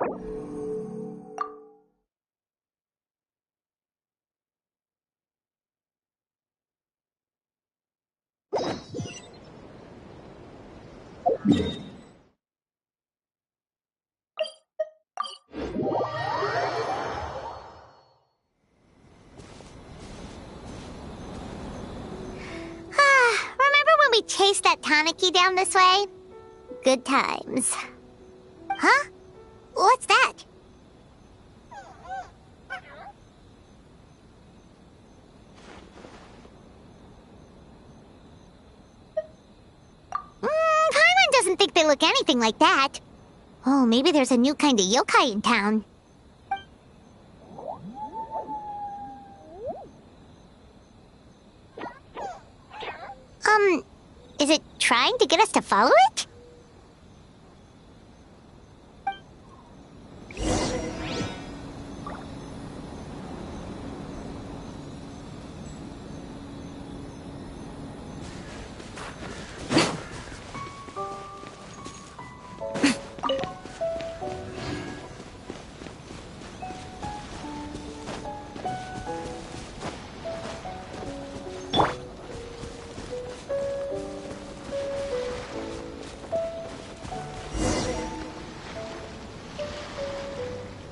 Remember when we chased that Tanuki down this way? Good times. Huh? What's that? Paimon doesn't think they look anything like that. Oh, maybe there's a new kind of yokai in town. Is it trying to get us to follow it?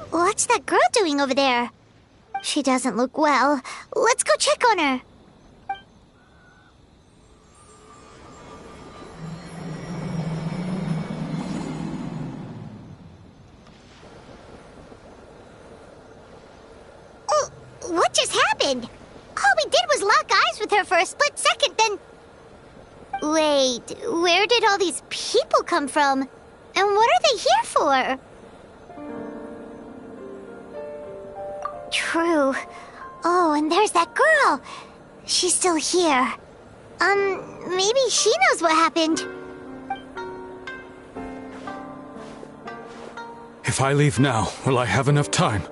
What's that girl doing over there? She doesn't look well. Let's go check on her. Oh, what just happened? All we did was lock eyes with her for a split second, then... Wait, where did all these people come from? And what are they here for? True. Oh, and there's that girl. She's still here. Maybe she knows what happened. If I leave now, will I have enough time?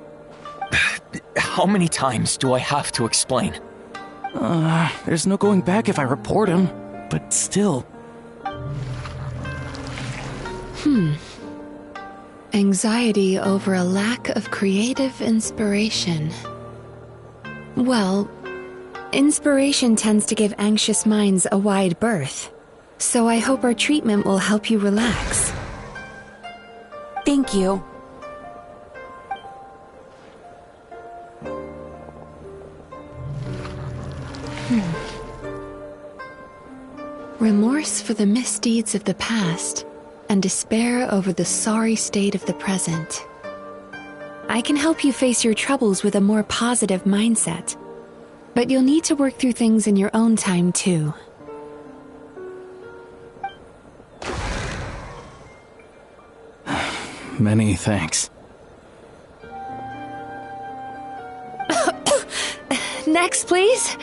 How many times do I have to explain? There's no going back if I report him. But still... Anxiety over a lack of creative inspiration. Well, inspiration tends to give anxious minds a wide berth. So I hope our treatment will help you relax. Thank you. Remorse for the misdeeds of the past, and despair over the sorry state of the present. I can help you face your troubles with a more positive mindset, but you'll need to work through things in your own time too. Many thanks. Next, please.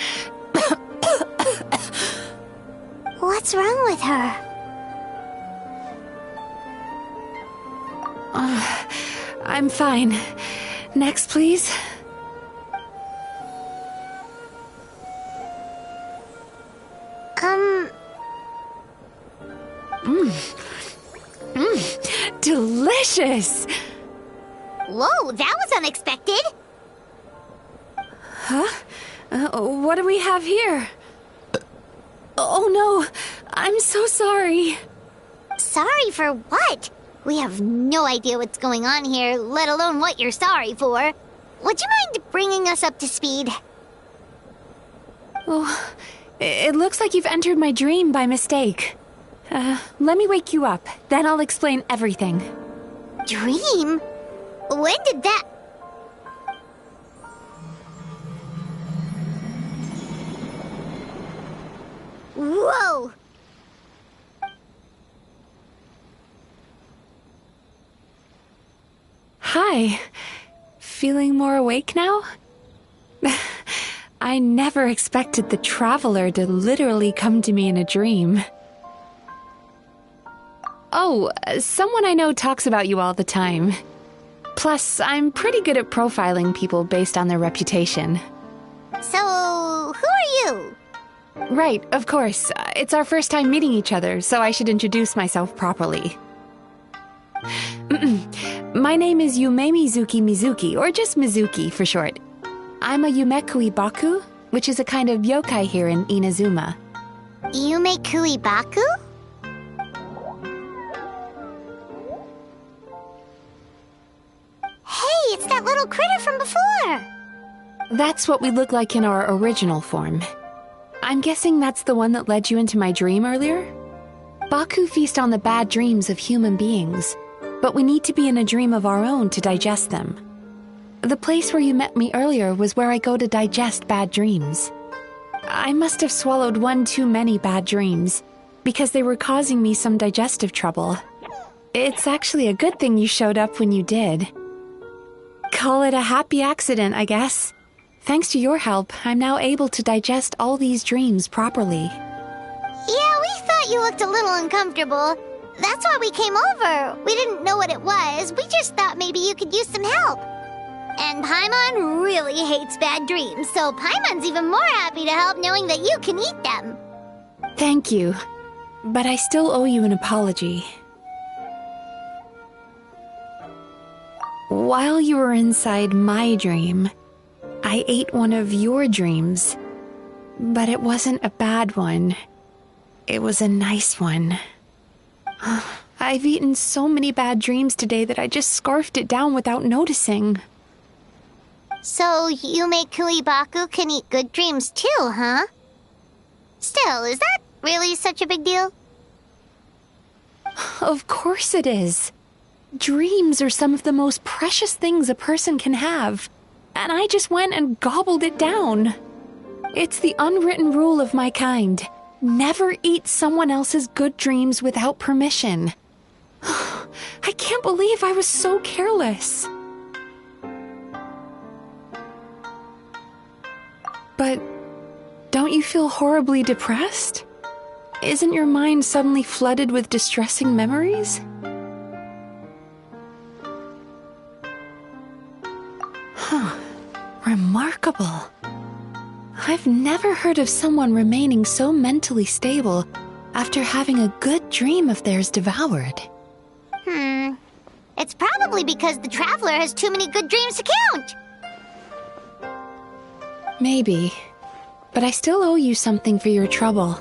What's wrong with her? I'm fine. Next, please. Delicious! Whoa, that was unexpected! Huh? What do we have here? Oh no, I'm so sorry. Sorry for what? We have no idea what's going on here, let alone what you're sorry for. Would you mind bringing us up to speed? Oh, it looks like you've entered my dream by mistake. Let me wake you up, then I'll explain everything. Dream? When did that... Whoa! Hi. Feeling more awake now? I never expected the Traveler to literally come to me in a dream. Oh, someone I know talks about you all the time. Plus, I'm pretty good at profiling people based on their reputation. So, who are you? Right, of course. It's our first time meeting each other, so I should introduce myself properly. My name is Yume Mizuki, or just Mizuki for short. I'm a Yumekui Baku, which is a kind of yokai here in Inazuma. Yumekui Baku? Hey, it's that little critter from before! That's what we look like in our original form. I'm guessing that's the one that led you into my dream earlier? Baku feast on the bad dreams of human beings, but we need to be in a dream of our own to digest them. The place where you met me earlier was where I go to digest bad dreams. I must have swallowed one too many bad dreams, because they were causing me some digestive trouble. It's actually a good thing you showed up when you did. Call it a happy accident, I guess. Thanks to your help, I'm now able to digest all these dreams properly. Yeah, we thought you looked a little uncomfortable. That's why we came over. We didn't know what it was. We just thought maybe you could use some help. And Paimon really hates bad dreams, so Paimon's even more happy to help knowing that you can eat them. Thank you, but I still owe you an apology. While you were inside my dream, I ate one of your dreams, but it wasn't a bad one. It was a nice one. I've eaten so many bad dreams today that I just scarfed it down without noticing. So Yumekui Baku can eat good dreams too, huh? Still, is that really such a big deal? Of course it is. Dreams are some of the most precious things a person can have, and I just went and gobbled it down. It's the unwritten rule of my kind. Never eat someone else's good dreams without permission. I can't believe I was so careless. But don't you feel horribly depressed? Isn't your mind suddenly flooded with distressing memories? Remarkable. I've never heard of someone remaining so mentally stable after having a good dream of theirs devoured. It's probably because the traveler has too many good dreams to count. Maybe, but I still owe you something for your trouble.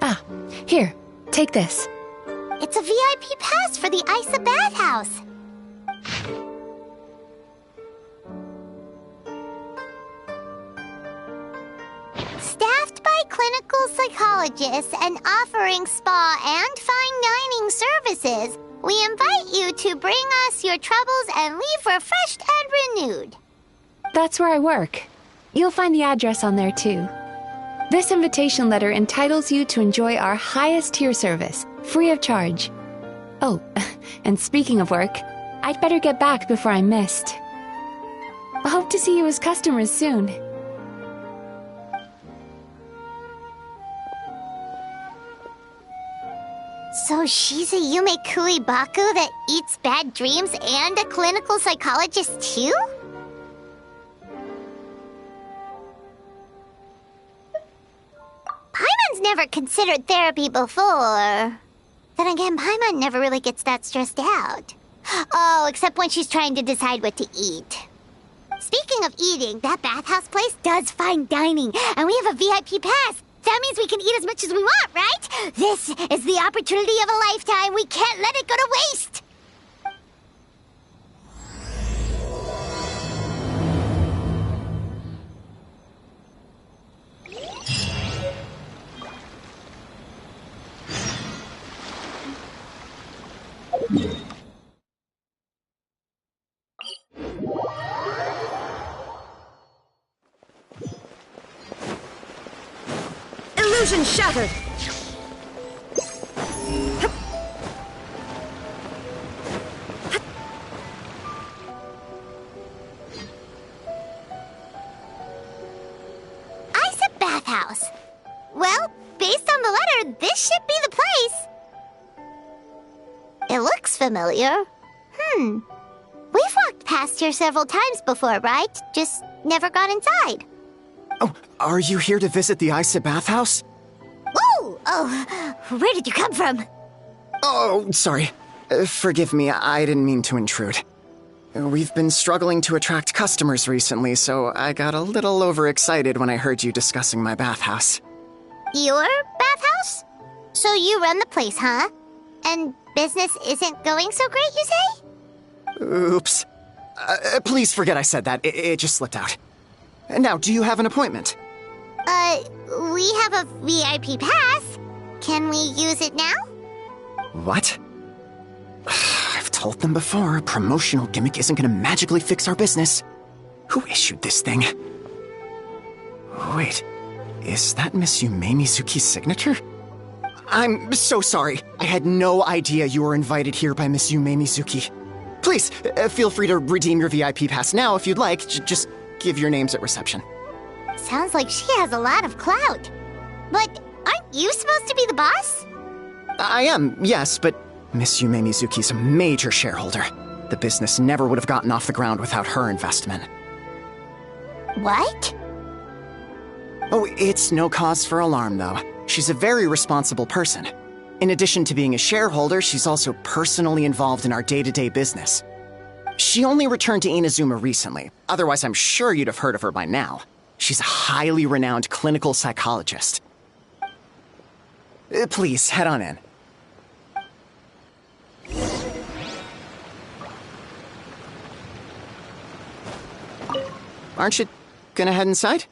Ah, here, take this. It's a VIP pass for the Isa bathhouse. Staffed by clinical psychologists and offering spa and fine dining services, we invite you to bring us your troubles and leave refreshed and renewed. That's where I work. You'll find the address on there too. This invitation letter entitles you to enjoy our highest tier service, free of charge. Oh, and speaking of work, I'd better get back before I'm missed. I hope to see you as customers soon. So she's a Yumekui Baku that eats bad dreams and a clinical psychologist too? Paimon's never considered therapy before. Then again, Paimon never really gets that stressed out. Oh, except when she's trying to decide what to eat. Speaking of eating, that bathhouse place does fine dining, and we have a VIP pass. That means we can eat as much as we want, right? This is the opportunity of a lifetime. We can't let it go to waste. Illusion shattered! Isa bathhouse. Well, based on the letter, this should be the place. It looks familiar. We've walked past here several times before, right? Just never got inside. Oh, are you here to visit the Isa bathhouse? Whoa! Oh, where did you come from? Oh, sorry. Forgive me, I didn't mean to intrude. We've been struggling to attract customers recently, so I got a little overexcited when I heard you discussing my bathhouse. Your bathhouse? So you run the place, huh? And business isn't going so great, you say? Oops. Please forget I said that. It just slipped out. Now, do you have an appointment? We have a VIP pass. Can we use it now? What? I've told them before, a promotional gimmick isn't gonna magically fix our business. Who issued this thing? Wait, is that Miss Yume Mizuki's signature? I'm so sorry. I had no idea you were invited here by Miss Yume Mizuki. Please, feel free to redeem your VIP pass now if you'd like. Just give your names at reception. Sounds like she has a lot of clout. But aren't you supposed to be the boss? I am, yes, but Miss Yume Mizuki's a major shareholder. The business never would have gotten off the ground without her investment. What? Oh, it's no cause for alarm, though. She's a very responsible person. In addition to being a shareholder, she's also personally involved in our day-to-day business. She only returned to Inazuma recently. Otherwise, I'm sure you'd have heard of her by now. She's a highly renowned clinical psychologist. Please, head on in. Aren't you gonna head inside?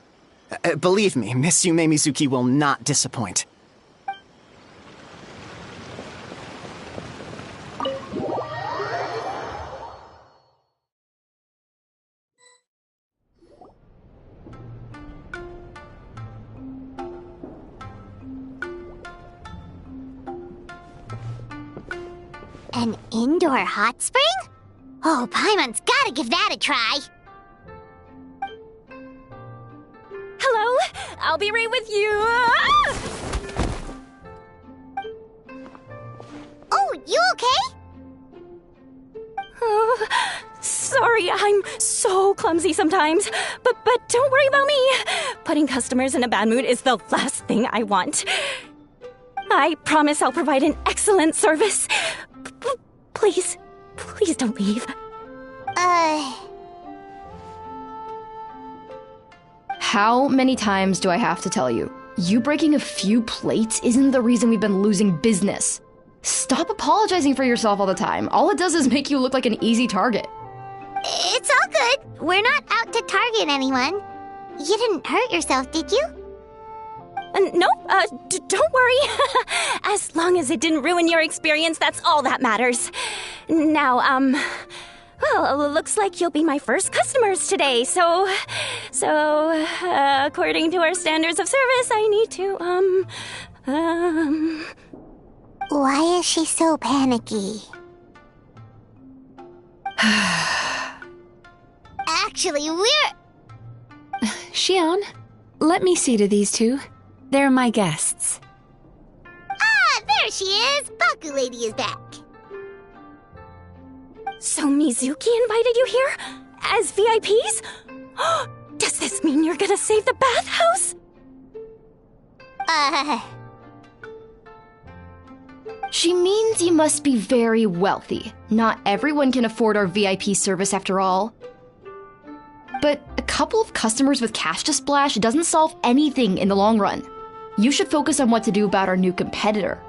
Believe me, Miss Yume Mizuki will not disappoint. An indoor hot spring? Oh, Paimon's gotta give that a try. Hello, I'll be right with you. Oh, you okay? Oh, sorry, I'm so clumsy sometimes. But don't worry about me. Putting customers in a bad mood is the last thing I want. I promise I'll provide an excellent service. Please don't leave. How many times do I have to tell you? You breaking a few plates isn't the reason we've been losing business. Stop apologizing for yourself all the time. All it does is make you look like an easy target. It's all good. We're not out to target anyone. You didn't hurt yourself, did you? No, don't worry. As long as it didn't ruin your experience, that's all that matters. Now, well, looks like you'll be my first customers today, so, according to our standards of service, I need to, Why is she so panicky? Actually, we're... Xion, let me see to these two. They're my guests. Ah, there she is! Baku Lady is back. So Mizuki invited you here? As VIPs? Does this mean you're gonna save the bathhouse? She means you must be very wealthy. Not everyone can afford our VIP service after all. But a couple of customers with cash to splash doesn't solve anything in the long run. You should focus on what to do about our new competitor.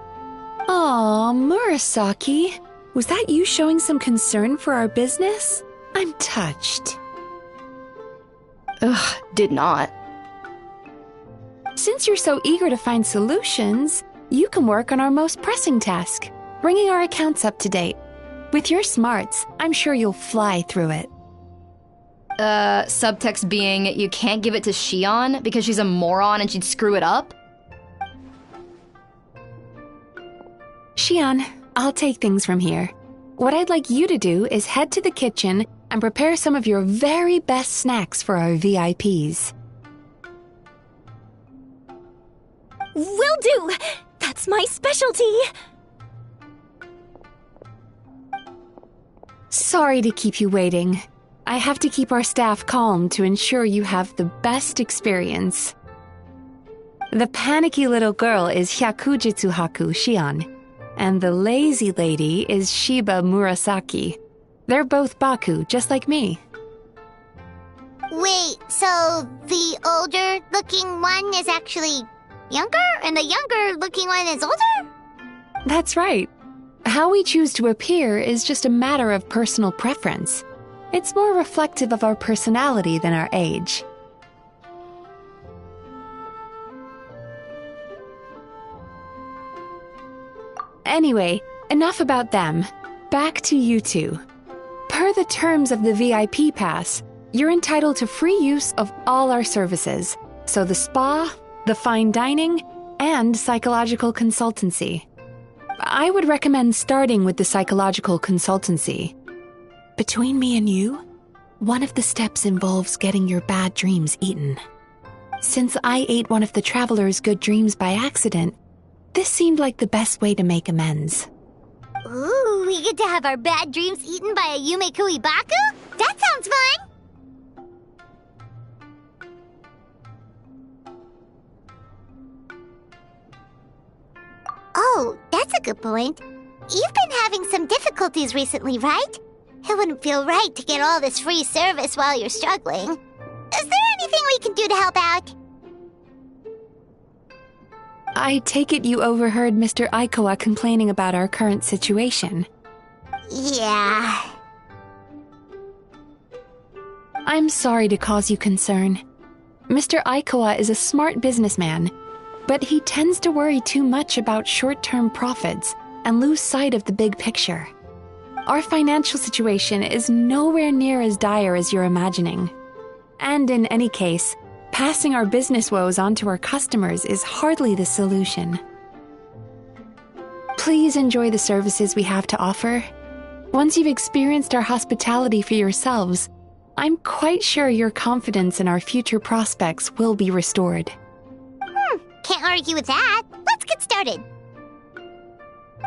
Aw, Murasaki. Was that you showing some concern for our business? I'm touched. Ugh, did not. Since you're so eager to find solutions, you can work on our most pressing task, bringing our accounts up to date. With your smarts, I'm sure you'll fly through it. Subtext being, you can't give it to Xion because she's a moron and she'd screw it up? Xion, I'll take things from here. What I'd like you to do is head to the kitchen and prepare some of your very best snacks for our VIPs. Will do! That's my specialty! Sorry to keep you waiting. I have to keep our staff calm to ensure you have the best experience. The panicky little girl is Hyakujitsu Haku Xion. And the lazy lady is Shiba Murasaki. They're both Baku, just like me. Wait, so the older-looking one is actually younger, and the younger-looking one is older? That's right. How we choose to appear is just a matter of personal preference. It's more reflective of our personality than our age. Anyway, enough about them. Back to you two. Per the terms of the VIP pass, you're entitled to free use of all our services. So the spa, the fine dining, and psychological consultancy. I would recommend starting with the psychological consultancy. Between me and you, one of the steps involves getting your bad dreams eaten. Since I ate one of the traveler's good dreams by accident, this seemed like the best way to make amends. Ooh, we get to have our bad dreams eaten by a Yume Baku? That sounds fun! Oh, that's a good point. You've been having some difficulties recently, right? It wouldn't feel right to get all this free service while you're struggling. Is there anything we can do to help out? I take it you overheard Mr. Aikawa complaining about our current situation. Yeah. I'm sorry to cause you concern. Mr. Aikawa is a smart businessman, but he tends to worry too much about short-term profits and lose sight of the big picture. Our financial situation is nowhere near as dire as you're imagining. And in any case, passing our business woes on to our customers is hardly the solution. Please enjoy the services we have to offer. Once you've experienced our hospitality for yourselves, I'm quite sure your confidence in our future prospects will be restored. Can't argue with that. Let's get started.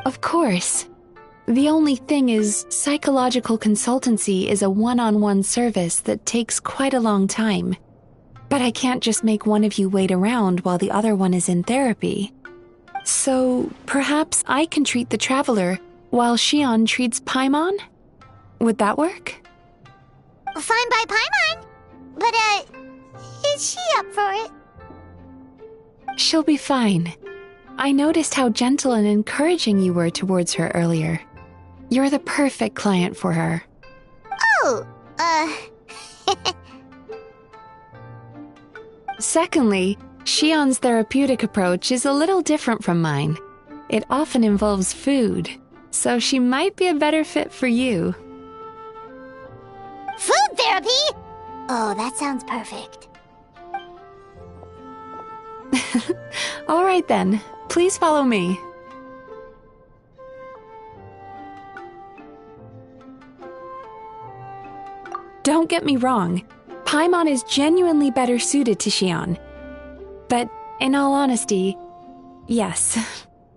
Of course. The only thing is, psychological consultancy is a one-on-one service that takes quite a long time. But I can't just make one of you wait around while the other one is in therapy. So, perhaps I can treat the traveler while Shion treats Paimon? Would that work? Fine by Paimon. But, is she up for it? She'll be fine. I noticed how gentle and encouraging you were towards her earlier. You're the perfect client for her. Oh, Secondly, Shion's therapeutic approach is a little different from mine. It often involves food, so she might be a better fit for you. Food therapy? Oh, that sounds perfect. All right then, please follow me. Don't get me wrong, Paimon is genuinely better suited to Shion. But in all honesty, yes,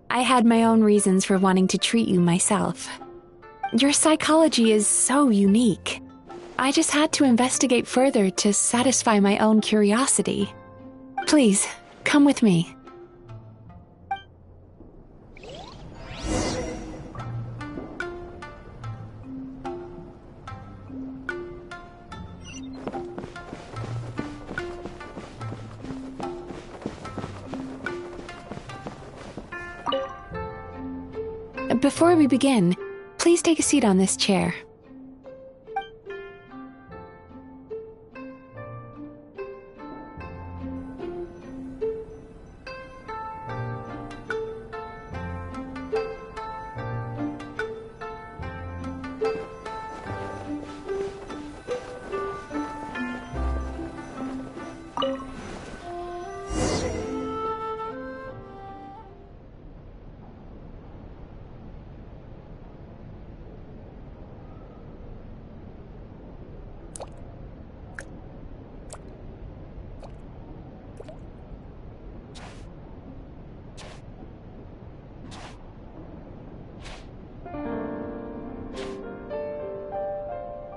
I had my own reasons for wanting to treat you myself. Your psychology is so unique. I just had to investigate further to satisfy my own curiosity. Please, come with me. Before we begin, please take a seat on this chair.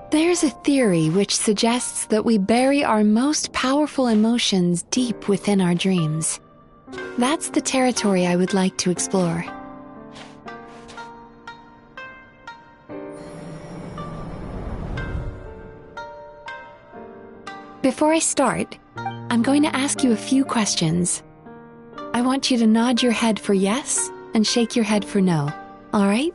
There's a theory which suggests that we bury our most powerful emotions deep within our dreams. That's the territory I would like to explore. Before I start, I'm going to ask you a few questions. I want you to nod your head for yes and shake your head for no, all right?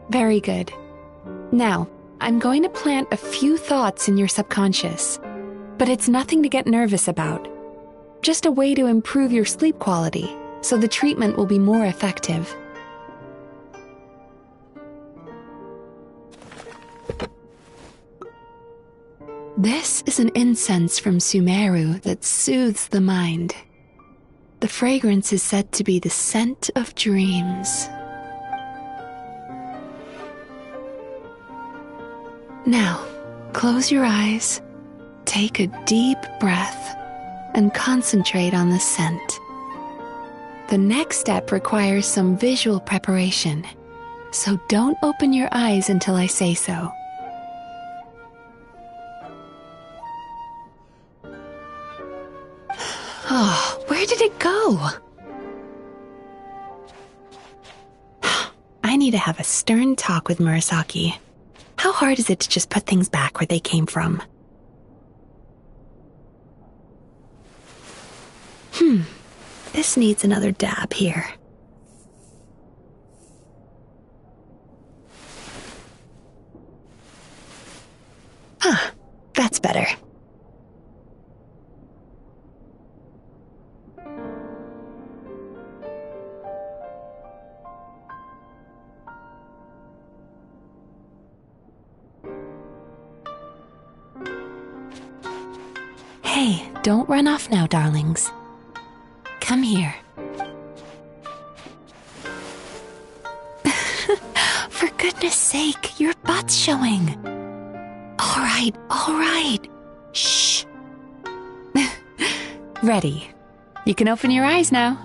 Very good. Now, I'm going to plant a few thoughts in your subconscious, but it's nothing to get nervous about. Just a way to improve your sleep quality, so the treatment will be more effective. This is an incense from Sumeru that soothes the mind. The fragrance is said to be the scent of dreams. Now, close your eyes, take a deep breath, and concentrate on the scent. The next step requires some visual preparation, so don't open your eyes until I say so. Oh, where did it go? I need to have a stern talk with Murasaki. How hard is it to just put things back where they came from? This needs another dab here. That's better. Hey, don't run off now, darlings. Come here. For goodness sake, your butt's showing. All right. Shh. Ready. You can open your eyes now.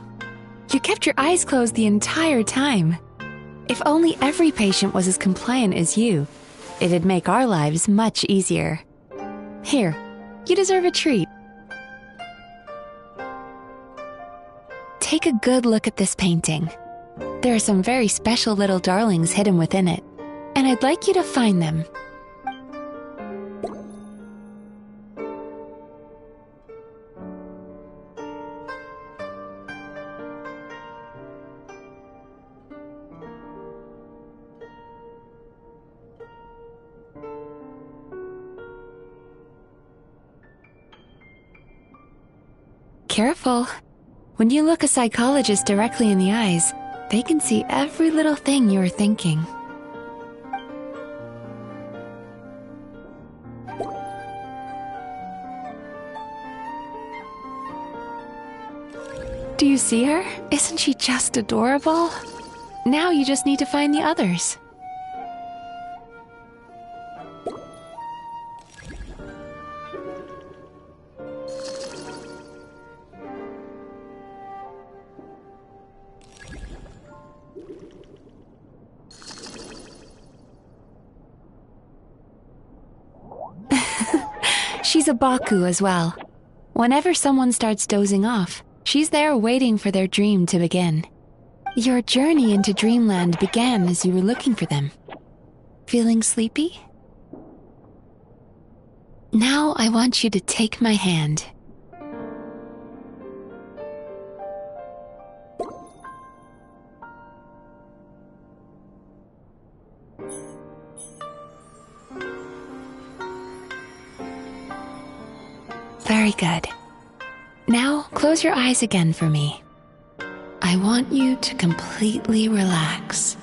You kept your eyes closed the entire time. If only every patient was as compliant as you, it'd make our lives much easier. Here, you deserve a treat. Take a good look at this painting. There are some very special little darlings hidden within it, and I'd like you to find them. Careful. When you look a psychologist directly in the eyes, they can see every little thing you're thinking. Do you see her? Isn't she just adorable? Now you just need to find the others. She's a Baku as well. Whenever someone starts dozing off, she's there waiting for their dream to begin. Your journey into Dreamland began as you were looking for them. Feeling sleepy? Now I want you to take my hand. Very good. Now, close your eyes again for me. I want you to completely relax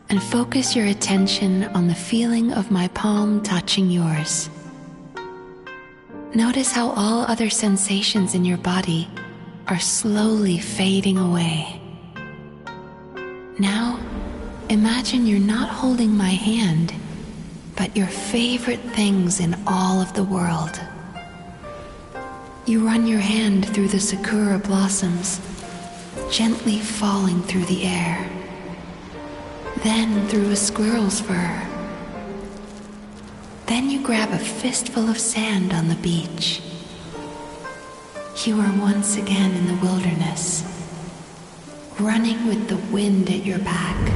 and focus your attention on the feeling of my palm touching yours. Notice how all other sensations in your body are slowly fading away. Now, imagine you're not holding my hand, but your favorite things in all of the world. You run your hand through the sakura blossoms, gently falling through the air. Then through a squirrel's fur, Then you grab a fistful of sand on the beach. You are once again in the wilderness, running with the wind at your back.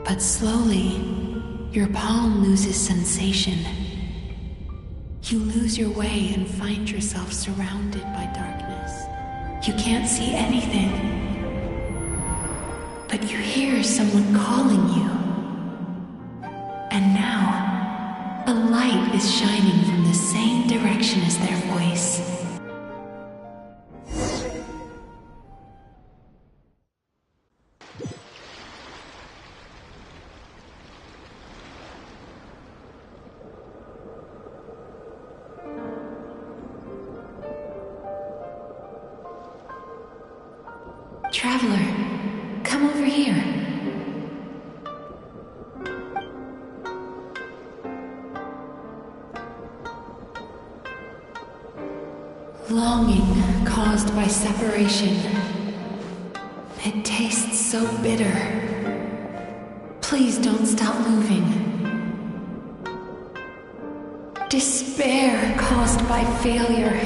But slowly, your palm loses sensation. You lose your way and find yourself surrounded by darkness. You can't see anything, but you hear someone calling you. And now, a light is shining from the same direction as their voice. Traveler, come over here. Longing caused by separation. It tastes so bitter. Please don't stop moving. Despair caused by failure.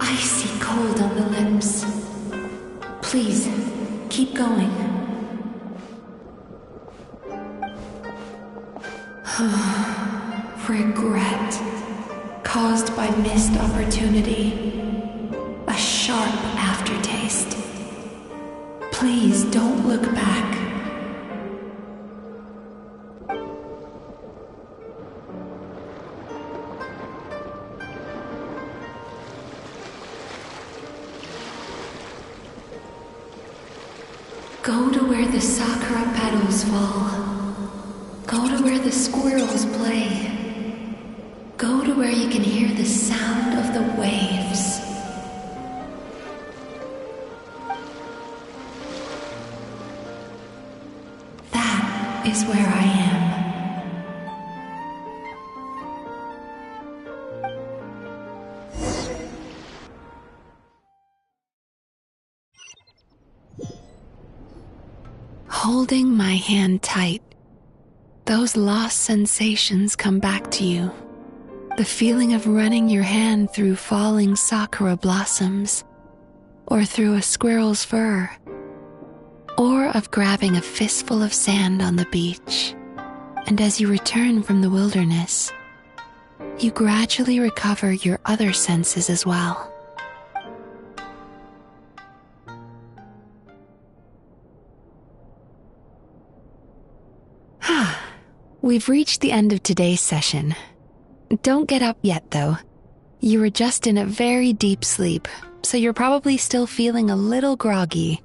Icy cold on the lips. Please, keep going. Regret, caused by missed opportunity. A sharp aftertaste. Please don't look back. Go to where the sakura petals fall. Go to where the squirrels play. Go to where you can hear the sound of the waves. That is where I am. Holding my hand tight, those lost sensations come back to you. The feeling of running your hand through falling sakura blossoms, or through a squirrel's fur, or of grabbing a fistful of sand on the beach. And as you return from the wilderness, you gradually recover your other senses as well. We've reached the end of today's session. Don't get up yet, though. You were just in a very deep sleep, so you're probably still feeling a little groggy.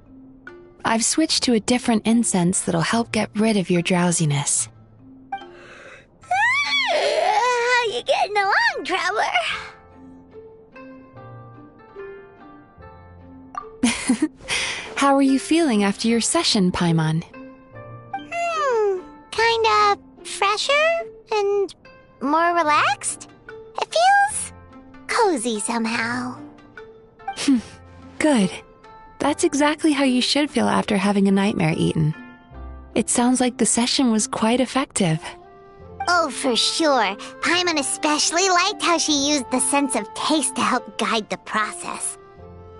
I've switched to a different incense that'll help get rid of your drowsiness. How you getting along, Traveler? How are you feeling after your session, Paimon? Kinda fresher and more relaxed. It feels cozy somehow. Good. That's exactly how you should feel after having a nightmare eaten. It sounds like the session was quite effective. Oh, for sure. Paimon especially liked how she used the sense of taste to help guide the process.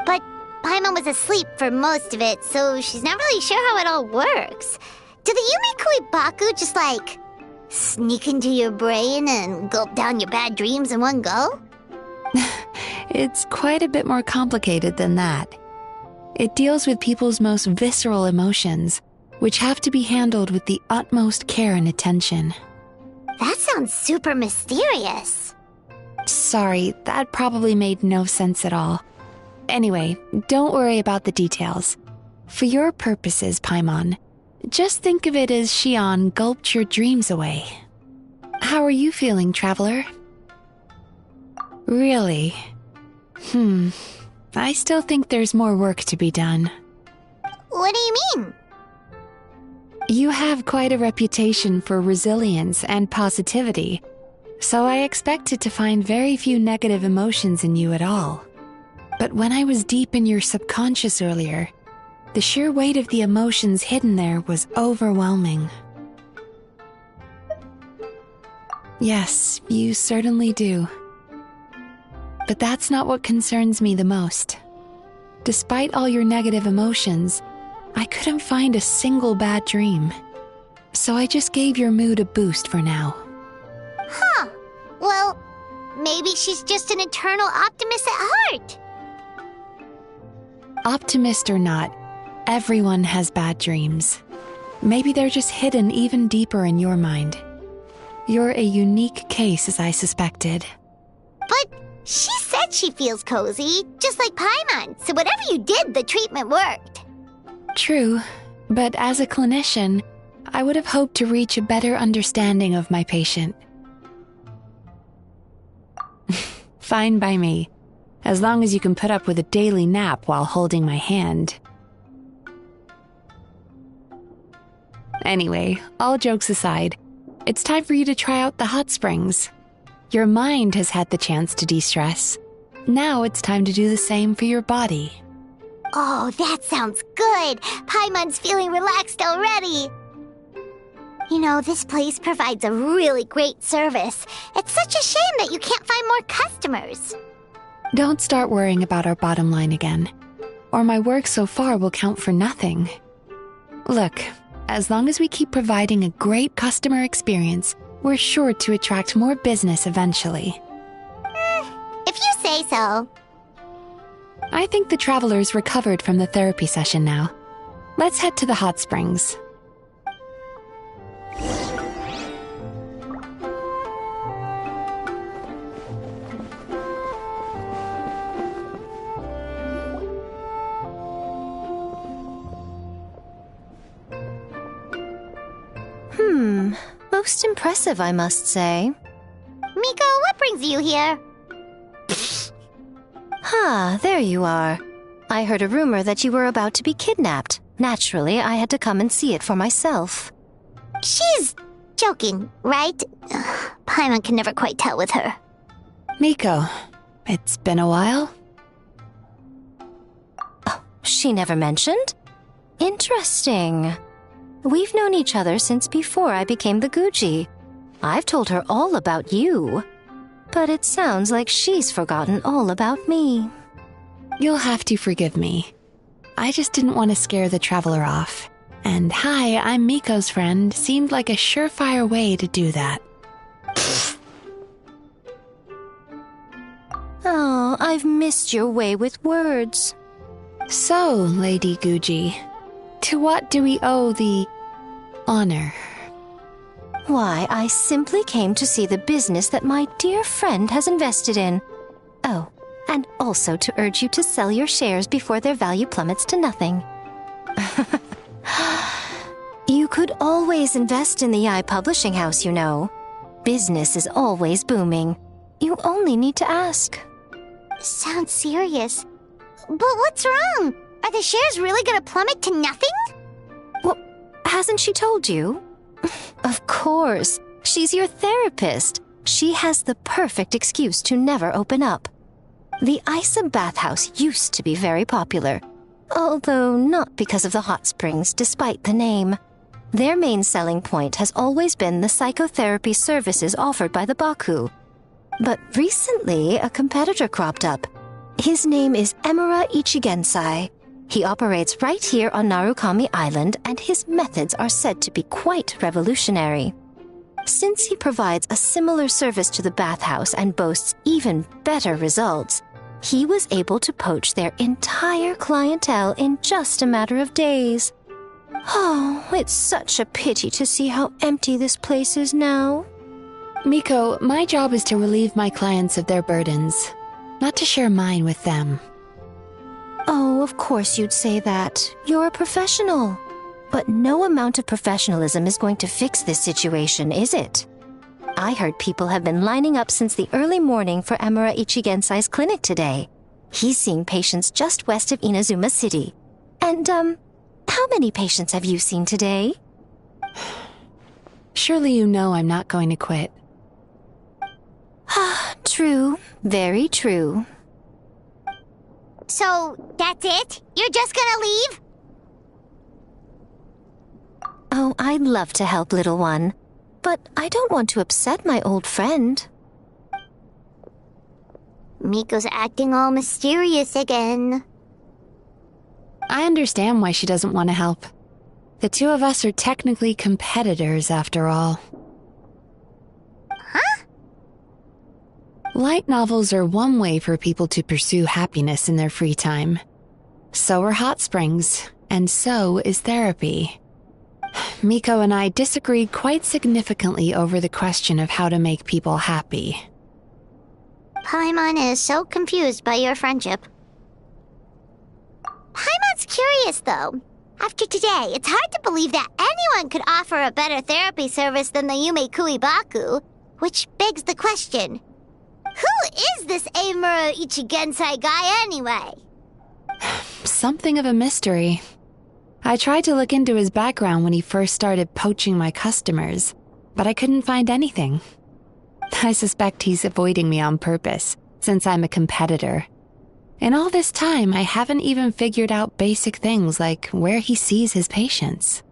But Paimon was asleep for most of it, so she's not really sure how it all works. Do the Yumikui Baku just, like, sneak into your brain and gulp down your bad dreams in one go? It's quite a bit more complicated than that. It deals with people's most visceral emotions, which have to be handled with the utmost care and attention. That sounds super mysterious. Sorry, that probably made no sense at all. Anyway, don't worry about the details. For your purposes, Paimon, just think of it as Shion gulped your dreams away. How are you feeling, Traveler? Really? I still think there's more work to be done. What do you mean? You have quite a reputation for resilience and positivity, so I expected to find very few negative emotions in you at all. But when I was deep in your subconscious earlier, the sheer weight of the emotions hidden there was overwhelming. Yes, you certainly do. But that's not what concerns me the most. Despite all your negative emotions, I couldn't find a single bad dream. So I just gave your mood a boost for now. Huh. Well, maybe she's just an eternal optimist at heart. Optimist or not, everyone has bad dreams. Maybe they're just hidden even deeper in your mind. You're a unique case, as I suspected. But she said she feels cozy, just like Paimon, so whatever you did, the treatment worked. True, but as a clinician, I would have hoped to reach a better understanding of my patient. Fine by me, as long as you can put up with a daily nap while holding my hand. Anyway, all jokes aside, it's time for you to try out the hot springs. Your mind has had the chance to de-stress. Now it's time to do the same for your body. Oh, that sounds good. Paimon's feeling relaxed already. You know, this place provides a really great service. It's such a shame that you can't find more customers. Don't start worrying about our bottom line again, or my work so far will count for nothing. Look, as long as we keep providing a great customer experience, we're sure to attract more business eventually. If you say so. I think the travelers recovered from the therapy session now. Let's head to the hot springs. Most impressive, I must say. Miko, what brings you here? There you are. I heard a rumor that you were about to be kidnapped. Naturally, I had to come and see it for myself. She's joking, right? Paimon can never quite tell with her. Miko, it's been a while. Oh, she never mentioned? Interesting. We've known each other since before I became the Guji. I've told her all about you. But it sounds like she's forgotten all about me. You'll have to forgive me. I just didn't want to scare the traveler off. And hi, I'm Miko's friend seemed like a surefire way to do that. Oh, I've missed your way with words. So, Lady Guji, to what do we owe the honor? Why, I simply came to see the business that my dear friend has invested in. Oh, and also to urge you to sell your shares before their value plummets to nothing. You could always invest in the Eye Publishing House, you know. Business is always booming. You only need to ask. Sounds serious. But what's wrong? Are the shares really gonna plummet to nothing? Well, hasn't she told you? Of course. She's your therapist. She has the perfect excuse to never open up. The Isa bathhouse used to be very popular, although not because of the hot springs, despite the name. Their main selling point has always been the psychotherapy services offered by the Baku. But recently, a competitor cropped up. His name is Emura Ichigensai. He operates right here on Narukami Island, and his methods are said to be quite revolutionary. Since he provides a similar service to the bathhouse and boasts even better results, he was able to poach their entire clientele in just a matter of days. Oh, it's such a pity to see how empty this place is now. Miko, my job is to relieve my clients of their burdens, not to share mine with them. Oh, of course you'd say that. You're a professional. But no amount of professionalism is going to fix this situation, is it? I heard people have been lining up since the early morning for Emura Ichigensai's clinic today. He's seeing patients just west of Inazuma City. And, how many patients have you seen today? Surely you know I'm not going to quit. True. Very true. So, that's it? You're just gonna leave? Oh, I'd love to help, little one. but I don't want to upset my old friend. Miko's acting all mysterious again. I understand why she doesn't want to help. The two of us are technically competitors, after all. Huh? Light novels are one way for people to pursue happiness in their free time. So are hot springs, and so is therapy. Miko and I disagreed quite significantly over the question of how to make people happy. Paimon is so confused by your friendship. Paimon's curious, though. After today, it's hard to believe that anyone could offer a better therapy service than the Yume Kuibaku, which begs the question, who is this Eimura Ichigensai guy anyway? Something of a mystery. I tried to look into his background when he first started poaching my customers, but I couldn't find anything. I suspect he's avoiding me on purpose, since I'm a competitor. In all this time, I haven't even figured out basic things like where he sees his patients.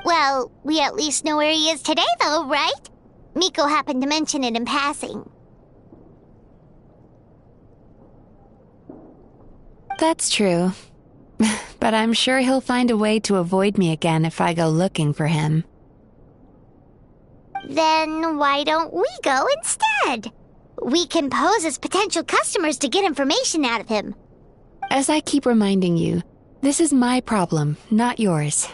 Well, we at least know where he is today, though, right? Miko happened to mention it in passing. That's true. But I'm sure he'll find a way to avoid me again if I go looking for him. Then why don't we go instead? We can pose as potential customers to get information out of him. As I keep reminding you, this is my problem, not yours.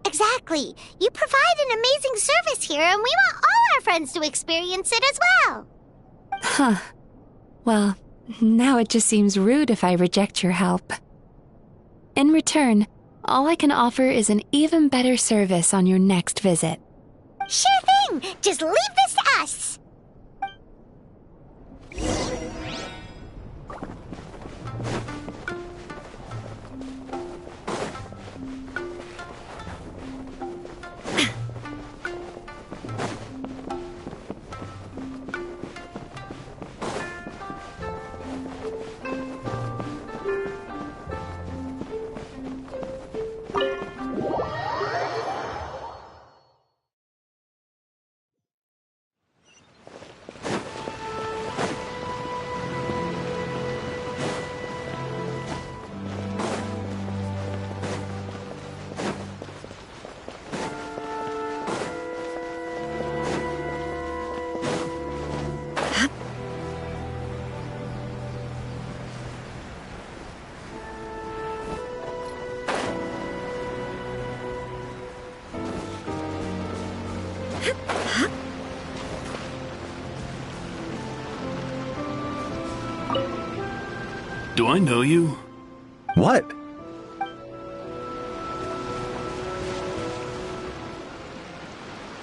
Exactly. You provide an amazing service here, and we want all our friends to experience it as well. Huh. Well, now it just seems rude if I reject your help. In return, all I can offer is an even better service on your next visit. Sure thing! Just leave this to us! Do I know you? What?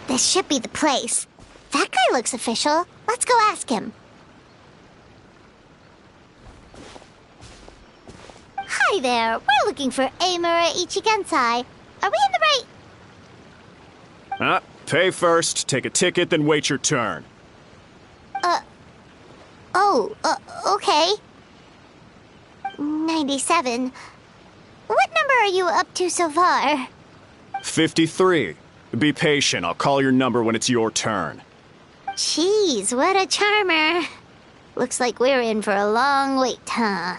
This should be the place. That guy looks official. Let's go ask him. Hi there. We're looking for Eimura Ichigensai. Are we in the right... Pay first, take a ticket, then wait your turn. Okay. 97. What number are you up to so far? 53. Be patient, I'll call your number when it's your turn. Jeez, what a charmer. Looks like we're in for a long wait, huh?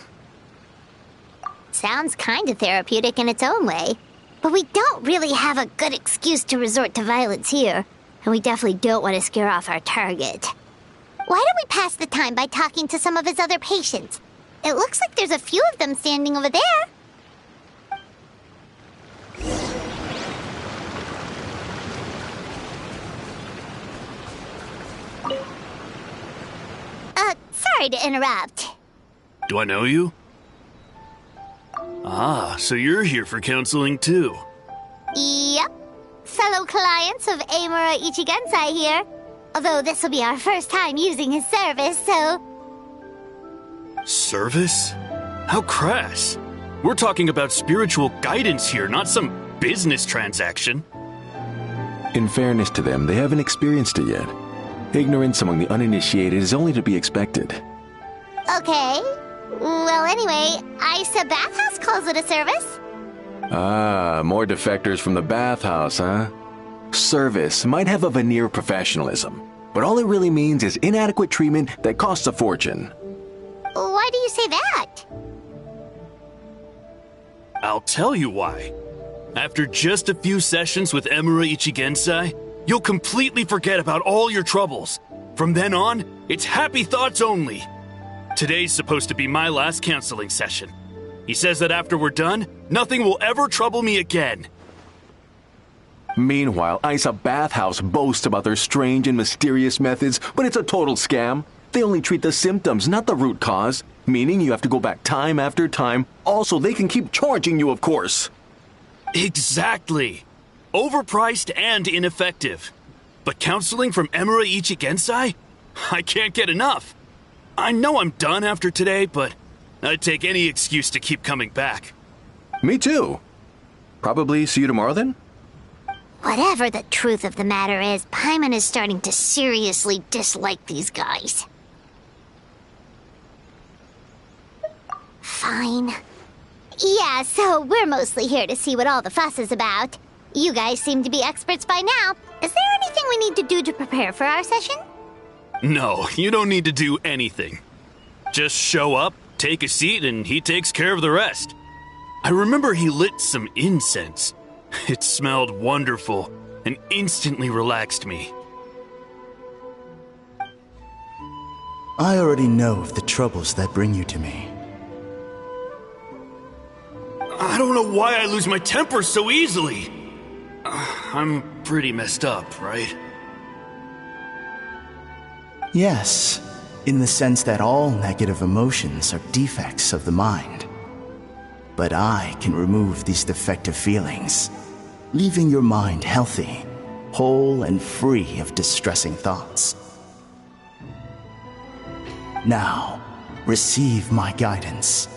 Sounds kinda therapeutic in its own way, but we don't really have a good excuse to resort to violence here, and we definitely don't want to scare off our target. Why don't we pass the time by talking to some of his other patients? It looks like there's a few of them standing over there. Sorry to interrupt. Do I know you? Ah, so you're here for counseling too. Yep. Fellow clients of Eimura Ichigensai here. Although this will be our first time using his service, so... Service? How crass. We're talking about spiritual guidance here, not some business transaction. In fairness to them, they haven't experienced it yet. Ignorance among the uninitiated is only to be expected. Okay. Well, anyway, Isa Bathhouse calls it a service. Ah, more defectors from the bathhouse, huh? Service might have a veneer of professionalism, but all it really means is inadequate treatment that costs a fortune. Why do you say that? I'll tell you why. After just a few sessions with Emura Ichigensai, you'll completely forget about all your troubles. From then on, it's happy thoughts only. Today's supposed to be my last counseling session. He says that after we're done, nothing will ever trouble me again. Meanwhile, Isa Bathhouse boasts about their strange and mysterious methods, but it's a total scam. They only treat the symptoms, not the root cause, meaning you have to go back time after time. Also, they can keep charging you, of course. Exactly. Overpriced and ineffective. But counseling from Emura Ichigensai? I can't get enough. I know I'm done after today, but I'd take any excuse to keep coming back. Me too. Probably see you tomorrow then? Whatever the truth of the matter is, Paimon is starting to seriously dislike these guys. Fine. Yeah, so we're mostly here to see what all the fuss is about. You guys seem to be experts by now. Is there anything we need to do to prepare for our session? No, you don't need to do anything. Just show up, take a seat, and he takes care of the rest. I remember he lit some incense. It smelled wonderful and instantly relaxed me. I already know of the troubles that bring you to me. I don't know why I lose my temper so easily. I'm pretty messed up, right? Yes, in the sense that all negative emotions are defects of the mind. But I can remove these defective feelings, leaving your mind healthy, whole and free of distressing thoughts. Now, receive my guidance.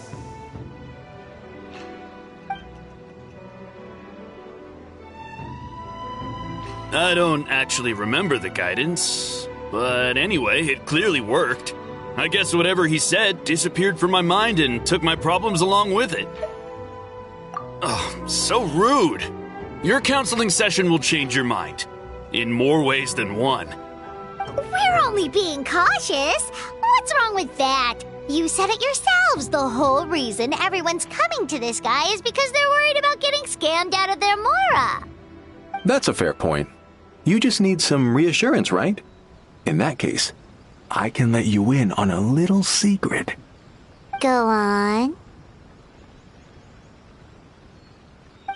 I don't actually remember the guidance, but anyway, it clearly worked. I guess whatever he said disappeared from my mind and took my problems along with it. Oh, so rude. Your counseling session will change your mind, in more ways than one. We're only being cautious. What's wrong with that? You said it yourselves. The whole reason everyone's coming to this guy is because they're worried about getting scammed out of their Mora. That's a fair point. You just need some reassurance, right? In that case, I can let you in on a little secret. Go on.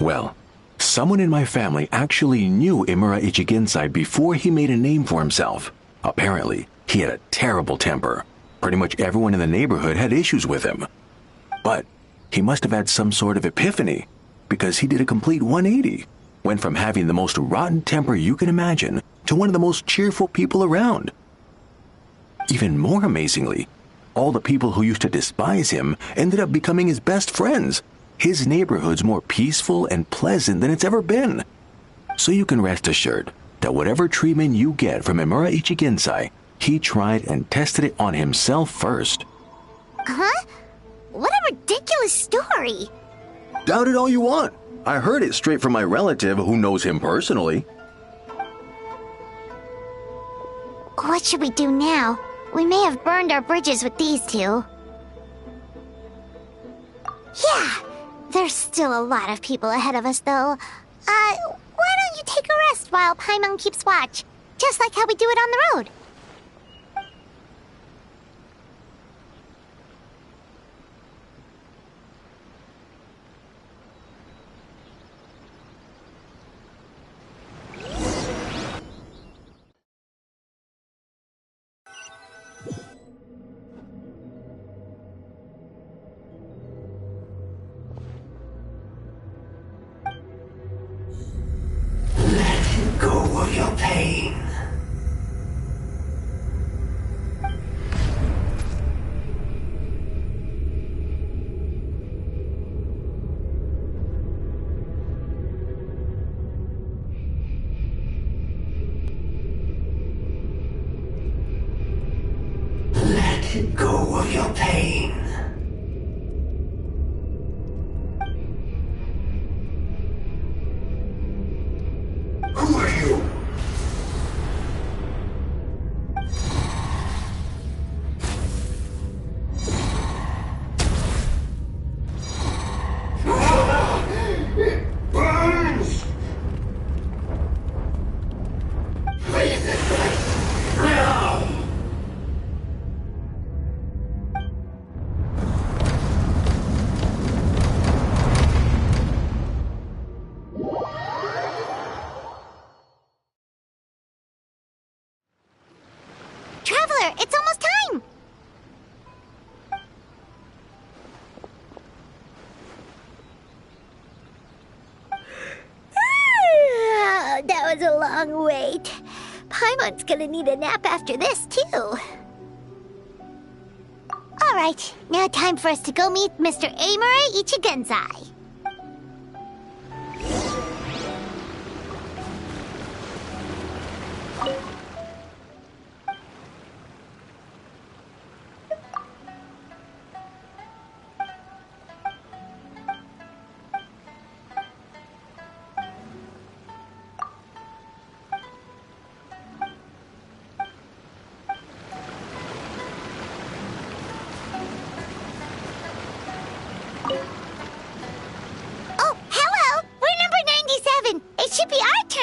Well, someone in my family actually knew Emura Ichigensai before he made a name for himself. Apparently, he had a terrible temper. Pretty much everyone in the neighborhood had issues with him. But he must have had some sort of epiphany, because he did a complete 180. Went from having the most rotten temper you can imagine to one of the most cheerful people around. Even more amazingly, all the people who used to despise him ended up becoming his best friends. His neighborhood's more peaceful and pleasant than it's ever been. So you can rest assured that whatever treatment you get from Emura Ichigensai, he tried and tested it on himself first. Huh? What a ridiculous story. Doubt it all you want. I heard it straight from my relative who knows him personally. What should we do now? We may have burned our bridges with these two. Yeah, there's still a lot of people ahead of us, though. Why don't you take a rest while Paimon keeps watch? Just like how we do it on the road. Go of your pain. Let go of your pain. Who are you? long wait. Paimon's gonna need a nap after this, too. Alright, now time for us to go meet Mr. Amura Ichigenzai.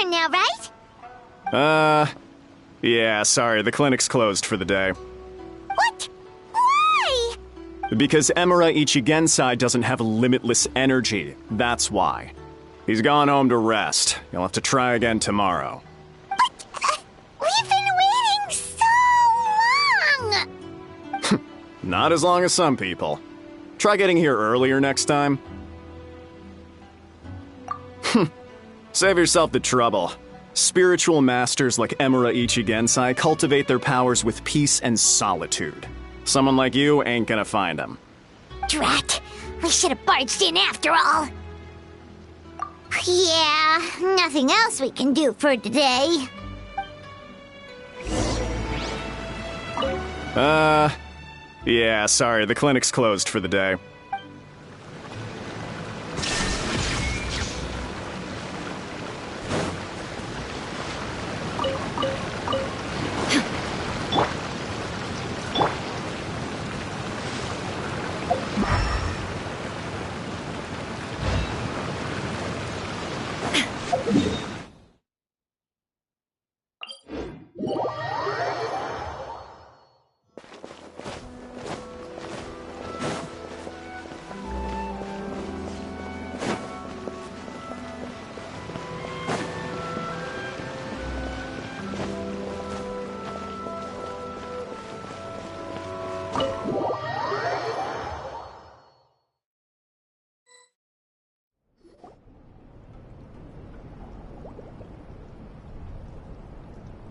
Now, right? Yeah, sorry, the clinic's closed for the day. What? Why? Because Emura Ichigensai doesn't have limitless energy, that's why. He's gone home to rest. You'll have to try again tomorrow. But, we've been waiting so long! Not as long as some people. Try getting here earlier next time. Save yourself the trouble. Spiritual masters like Emura Ichigensai cultivate their powers with peace and solitude. Someone like you ain't gonna find them. Drat! We should have barged in after all. Yeah, nothing else we can do for today. Yeah, sorry, the clinic's closed for the day.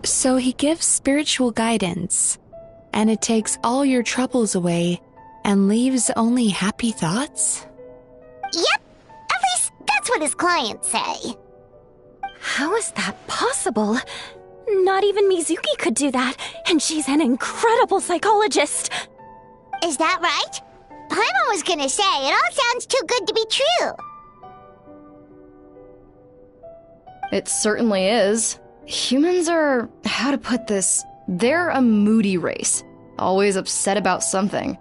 So he gives spiritual guidance, and it takes all your troubles away and leaves only happy thoughts? Yep, at least that's what his clients say. How is that possible? Not even Mizuki could do that, and she's an incredible psychologist. Is that right? Paimon was gonna say, it all sounds too good to be true. It certainly is. Humans are, how to put this, they're a moody race. Always upset about something.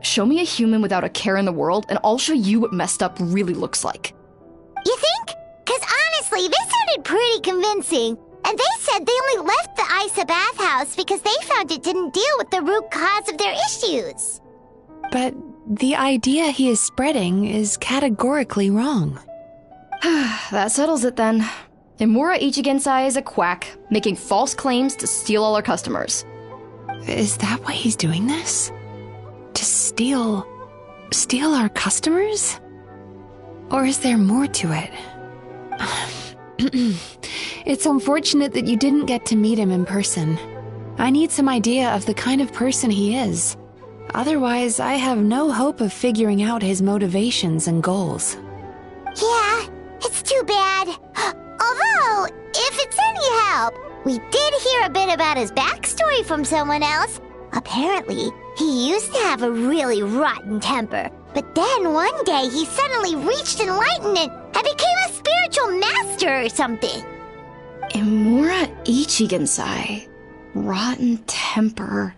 Show me a human without a care in the world, and I'll show you what messed up really looks like. You think? Because honestly, they sounded pretty convincing. And they said they only left the Isa bathhouse because they found it didn't deal with the root cause of their issues. But the idea he is spreading is categorically wrong. That settles it then. Emura Ichigensai is a quack, making false claims to steal all our customers. Is that why he's doing this? To steal our customers? Or is there more to it? It's unfortunate that you didn't get to meet him in person. I need some idea of the kind of person he is. Otherwise, I have no hope of figuring out his motivations and goals. Yeah, it's too bad. Although, if it's any help, we did hear a bit about his backstory from someone else. Apparently, he used to have a really rotten temper, but then one day he suddenly reached enlightenment and became a spiritual master or something. Emura Ichigensai. Rotten temper.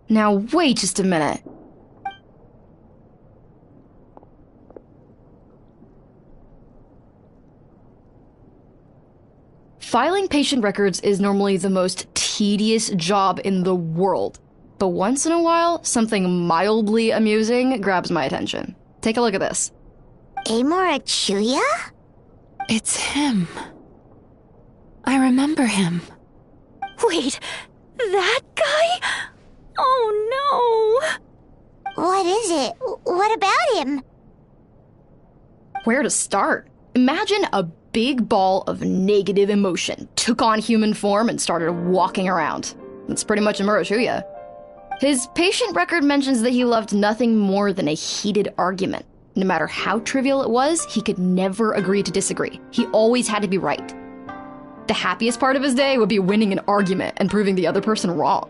Now wait just a minute. Filing patient records is normally the most tedious job in the world. But once in a while, something mildly amusing grabs my attention. Take a look at this. Amura Chuya? It's him. I remember him. Wait, that guy? Oh no! What is it? What about him? Where to start? Imagine a big ball of negative emotion, took on human form, and started walking around. That's pretty much Melancholia. His patient record mentions that he loved nothing more than a heated argument. No matter how trivial it was, he could never agree to disagree. He always had to be right. The happiest part of his day would be winning an argument and proving the other person wrong.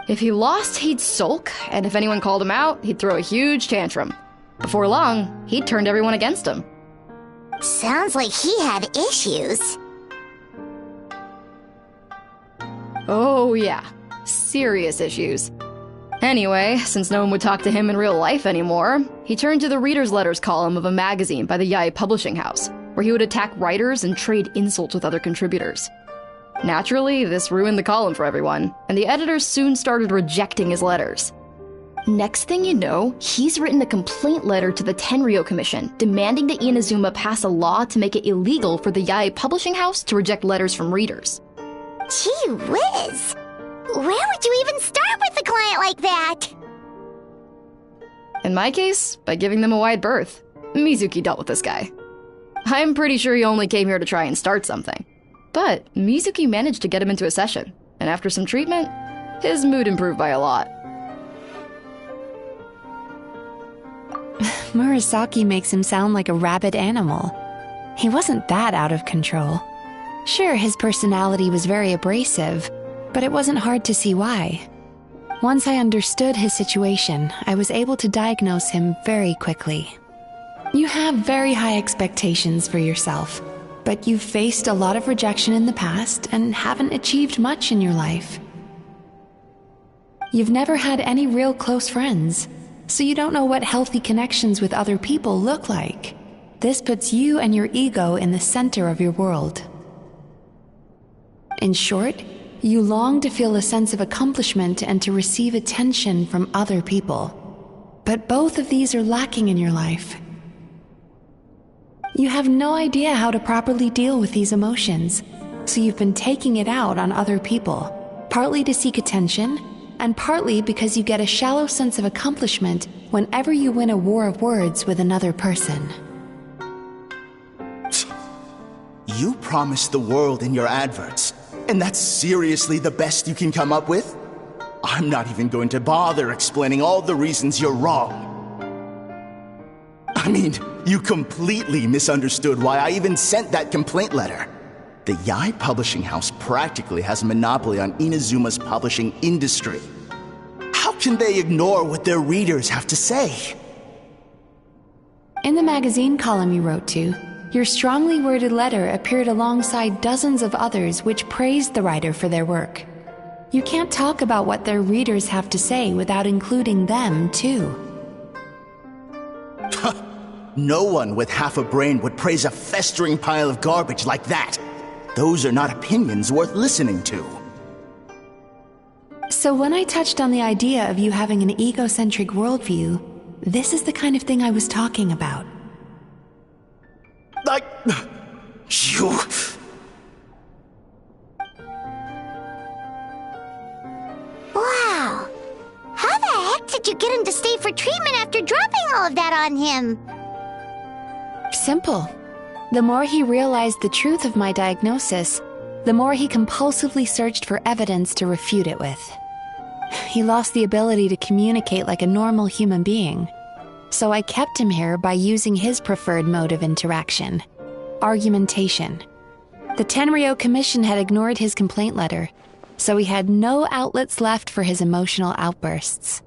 If he lost, he'd sulk, and if anyone called him out, he'd throw a huge tantrum. Before long, he'd turned everyone against him. Sounds like he had issues. Oh yeah, serious issues. Anyway, since no one would talk to him in real life anymore, he turned to the reader's letters column of a magazine by the Yae Publishing House, where he would attack writers and trade insults with other contributors. Naturally, this ruined the column for everyone, and the editors soon started rejecting his letters. Next thing you know, he's written a complaint letter to the Tenryou Commission, demanding that Inazuma pass a law to make it illegal for the Yae Publishing House to reject letters from readers. Gee whiz! Where would you even start with a client like that? In my case, by giving them a wide berth. Mizuki dealt with this guy. I'm pretty sure he only came here to try and start something. But Mizuki managed to get him into a session, and after some treatment, his mood improved by a lot. Murasaki makes him sound like a rabid animal. He wasn't that out of control. Sure, his personality was very abrasive, but it wasn't hard to see why. Once I understood his situation, I was able to diagnose him very quickly. You have very high expectations for yourself, but you've faced a lot of rejection in the past and haven't achieved much in your life. You've never had any real close friends, so you don't know what healthy connections with other people look like. This puts you and your ego in the center of your world. In short, you long to feel a sense of accomplishment and to receive attention from other people. But both of these are lacking in your life. You have no idea how to properly deal with these emotions, so you've been taking it out on other people, partly to seek attention, and partly because you get a shallow sense of accomplishment whenever you win a war of words with another person. You promised the world in your adverts, and that's seriously the best you can come up with? I'm not even going to bother explaining all the reasons you're wrong. I mean, you completely misunderstood why I even sent that complaint letter. The Yae Publishing House practically has a monopoly on Inazuma's publishing industry. How can they ignore what their readers have to say? In the magazine column you wrote to, your strongly worded letter appeared alongside dozens of others which praised the writer for their work. You can't talk about what their readers have to say without including them, too. No one with half a brain would praise a festering pile of garbage like that. Those are not opinions worth listening to. So when I touched on the idea of you having an egocentric worldview, this is the kind of thing I was talking about. You... Wow. How the heck did you get him to stay for treatment after dropping all of that on him? Simple. The more he realized the truth of my diagnosis, the more he compulsively searched for evidence to refute it with. He lost the ability to communicate like a normal human being, so I kept him here by using his preferred mode of interaction: argumentation. The Tenryou Commission had ignored his complaint letter, so he had no outlets left for his emotional outbursts.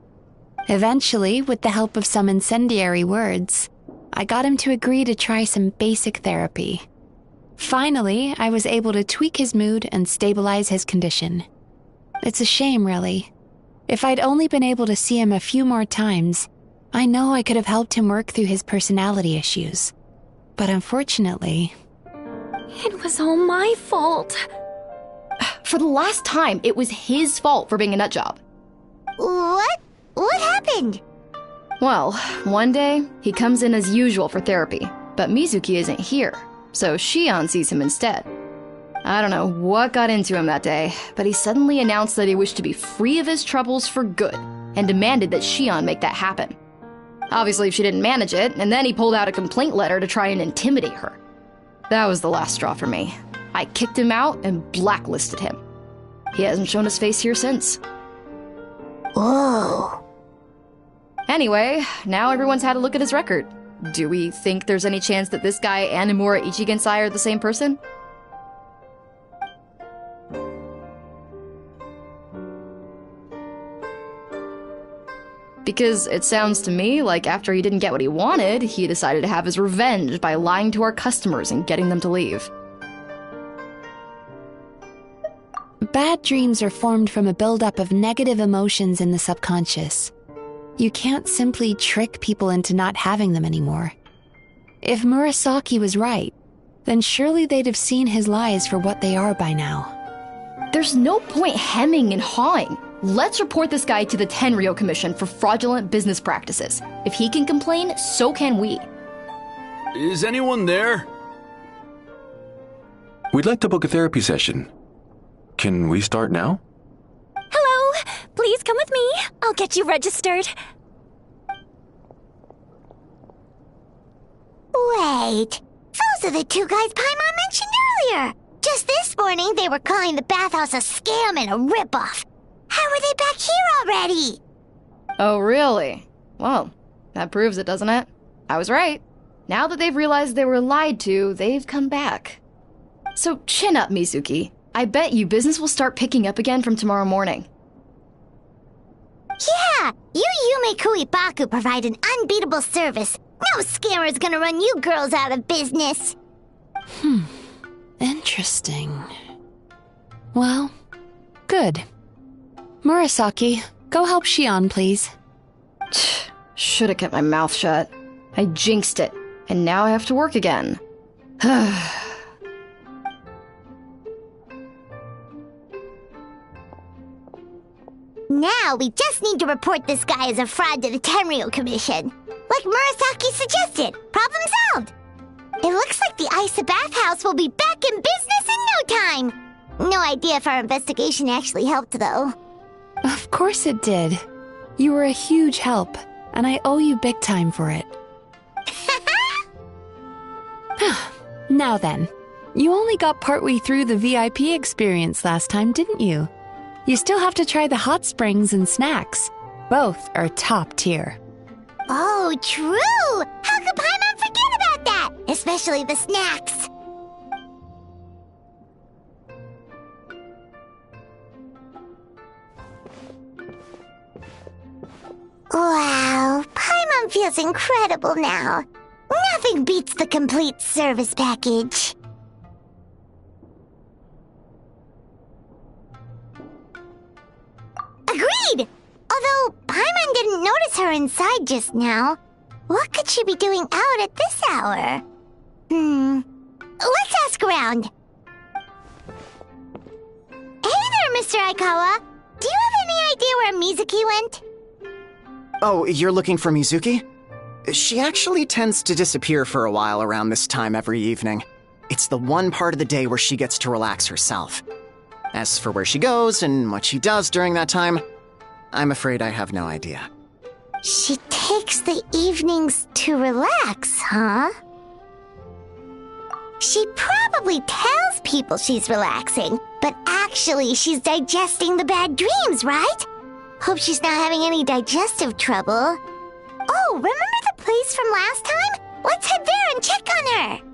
Eventually, with the help of some incendiary words, I got him to agree to try some basic therapy. Finally, I was able to tweak his mood and stabilize his condition. It's a shame, really. If I'd only been able to see him a few more times, I know I could have helped him work through his personality issues. But unfortunately... It was all my fault. For the last time, it was his fault for being a nutjob. What? What happened? Well, one day, he comes in as usual for therapy, but Mizuki isn't here, so Shion sees him instead. I don't know what got into him that day, but he suddenly announced that he wished to be free of his troubles for good, and demanded that Shion make that happen. Obviously, she didn't manage it, and then he pulled out a complaint letter to try and intimidate her. That was the last straw for me. I kicked him out and blacklisted him. He hasn't shown his face here since. Whoa. Anyway, now everyone's had a look at his record. Do we think there's any chance that this guy and Imura Ichigensai are the same person? Because it sounds to me like after he didn't get what he wanted, he decided to have his revenge by lying to our customers and getting them to leave. Bad dreams are formed from a buildup of negative emotions in the subconscious. You can't simply trick people into not having them anymore. If Murasaki was right, then surely they'd have seen his lies for what they are by now. There's no point hemming and hawing. Let's report this guy to the Tenryo Commission for fraudulent business practices. If he can complain, so can we. Is anyone there? We'd like to book a therapy session. Can we start now? Hello! Please come with me. I'll get you registered. Wait. Those are the two guys Paimon mentioned earlier. Just this morning, they were calling the bathhouse a scam and a ripoff. How are they back here already? Oh, really? Well, that proves it, doesn't it? I was right. Now that they've realized they were lied to, they've come back. So chin up, Mizuki. I bet you business will start picking up again from tomorrow morning. Yeah, you Yume Kuibaku provide an unbeatable service. No scammer's gonna run you girls out of business. Interesting. Well, good. Murasaki, go help Shion, please. Should have kept my mouth shut. I jinxed it, and now I have to work again. Now we just need to report this guy as a fraud to the Tenryo Commission. Like Murasaki suggested. Problem solved. It looks like the Isa bathhouse will be back in business in no time. No idea if our investigation actually helped, though. Of course it did. You were a huge help, and I owe you big time for it. Now then, you only got partway through the VIP experience last time, didn't you? You still have to try the hot springs and snacks. Both are top tier. Oh, true! How could Paimon forget about that? Especially the snacks. Wow, Paimon feels incredible now. Nothing beats the complete service package. Agreed! Although Paimon didn't notice her inside just now. What could she be doing out at this hour? Let's ask around. Hey there, Mr. Aikawa. Do you have any idea where Mizuki went? Oh, you're looking for Mizuki? She actually tends to disappear for a while around this time every evening. It's the one part of the day where she gets to relax herself. As for where she goes and what she does during that time, I'm afraid I have no idea. She takes the evenings to relax, huh? She probably tells people she's relaxing, but actually she's digesting the bad dreams, right? Hope she's not having any digestive trouble. Oh, remember the place from last time? Let's head there and check on her.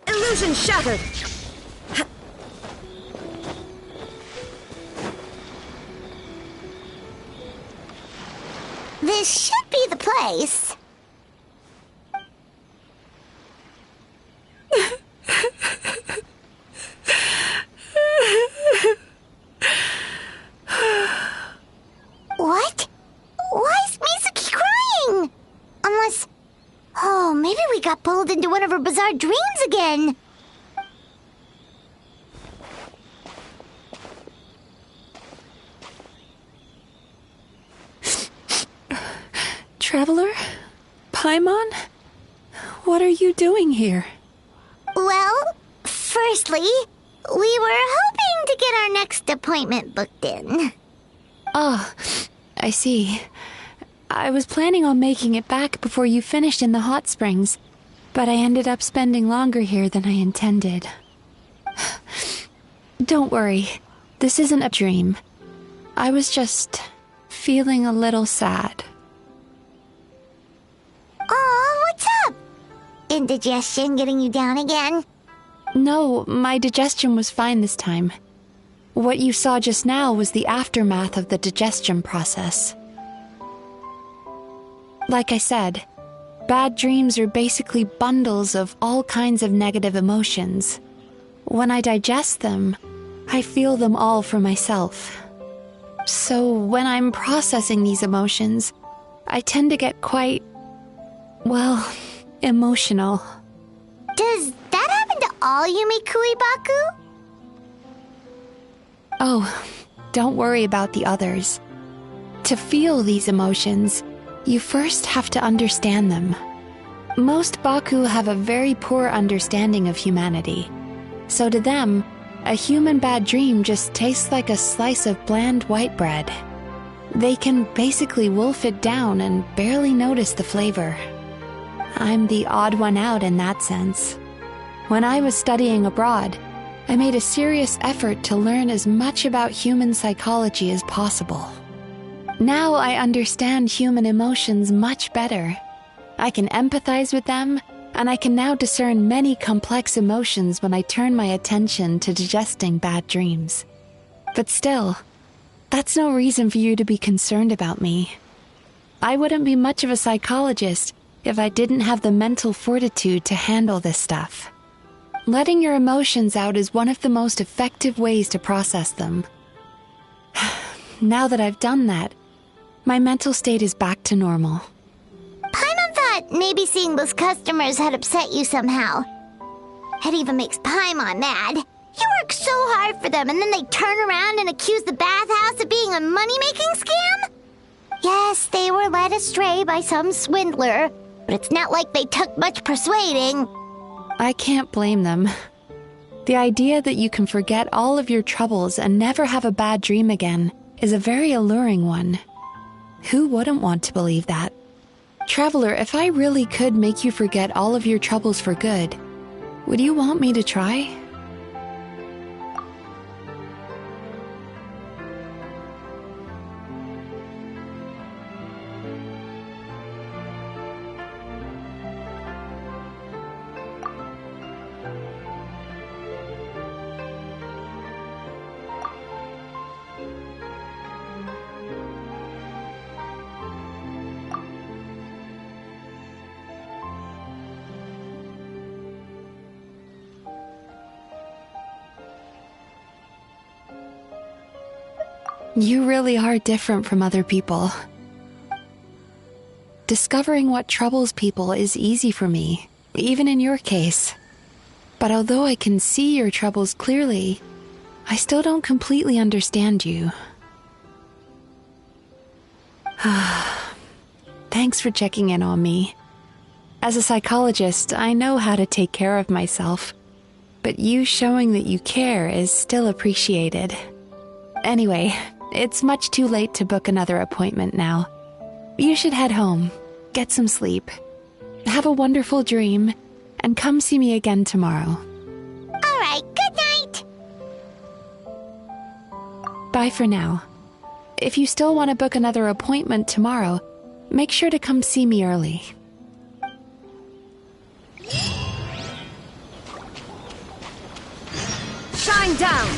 Illusion shattered! This should be the place. What? Why is Mizuki crying? bizarre dreams again. Traveler? Paimon? What are you doing here? Well, firstly, we were hoping to get our next appointment booked in. Oh, I see. I was planning on making it back before you finished in the hot springs, but I ended up spending longer here than I intended. Don't worry, this isn't a dream. I was just feeling a little sad. Oh, what's up? Indigestion getting you down again? No, my digestion was fine this time. What you saw just now was the aftermath of the digestion process. Like I said, bad dreams are basically bundles of all kinds of negative emotions. When I digest them, I feel them all for myself. So when I'm processing these emotions, I tend to get quite, well, emotional. Does that happen to all Yumikui Baku? Oh, don't worry about the others. To feel these emotions, you first have to understand them. Most Baku have a very poor understanding of humanity. So to them, a human bad dream just tastes like a slice of bland white bread. They can basically wolf it down and barely notice the flavor. I'm the odd one out in that sense. When I was studying abroad, I made a serious effort to learn as much about human psychology as possible. Now I understand human emotions much better. I can empathize with them, and I can now discern many complex emotions when I turn my attention to digesting bad dreams. But still, that's no reason for you to be concerned about me. I wouldn't be much of a psychologist if I didn't have the mental fortitude to handle this stuff. Letting your emotions out is one of the most effective ways to process them. Now that I've done that, my mental state is back to normal. Paimon thought maybe seeing those customers had upset you somehow. It even makes Paimon mad. You work so hard for them and then they turn around and accuse the bathhouse of being a money-making scam? Yes, they were led astray by some swindler, but it's not like they took much persuading. I can't blame them. The idea that you can forget all of your troubles and never have a bad dream again is a very alluring one. Who wouldn't want to believe that? Traveler, if I really could make you forget all of your troubles for good, would you want me to try? You really are different from other people. Discovering what troubles people is easy for me, even in your case. But although I can see your troubles clearly, I still don't completely understand you. Thanks for checking in on me. As a psychologist, I know how to take care of myself, but you showing that you care is still appreciated. Anyway, it's much too late to book another appointment now. You should head home, get some sleep, have a wonderful dream, and come see me again tomorrow. All right, good night. Bye for now. If you still want to book another appointment tomorrow, make sure to come see me early. Shine down!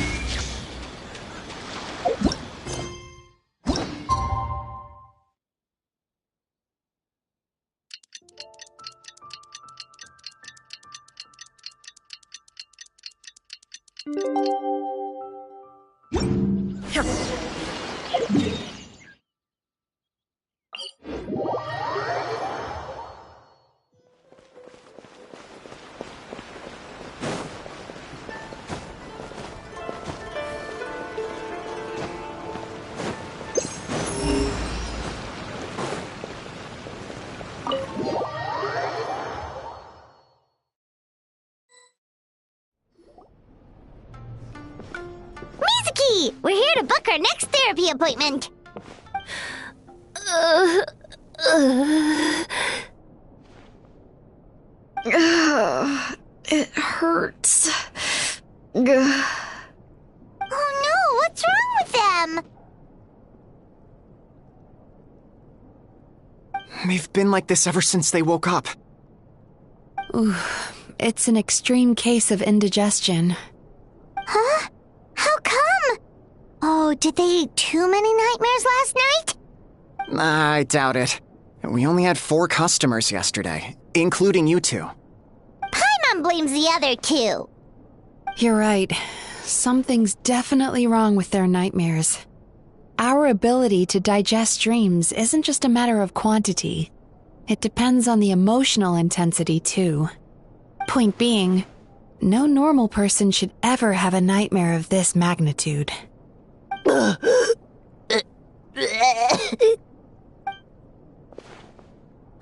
our next therapy appointment? It hurts. Oh no, what's wrong with them? They've been like this ever since they woke up. Ooh, it's an extreme case of indigestion. Huh? How come? Oh, did they eat too many nightmares last night? I doubt it. We only had 4 customers yesterday, including you two. Paimon blames the other 2. You're right. Something's definitely wrong with their nightmares. Our ability to digest dreams isn't just a matter of quantity. It depends on the emotional intensity, too. Point being, no normal person should ever have a nightmare of this magnitude.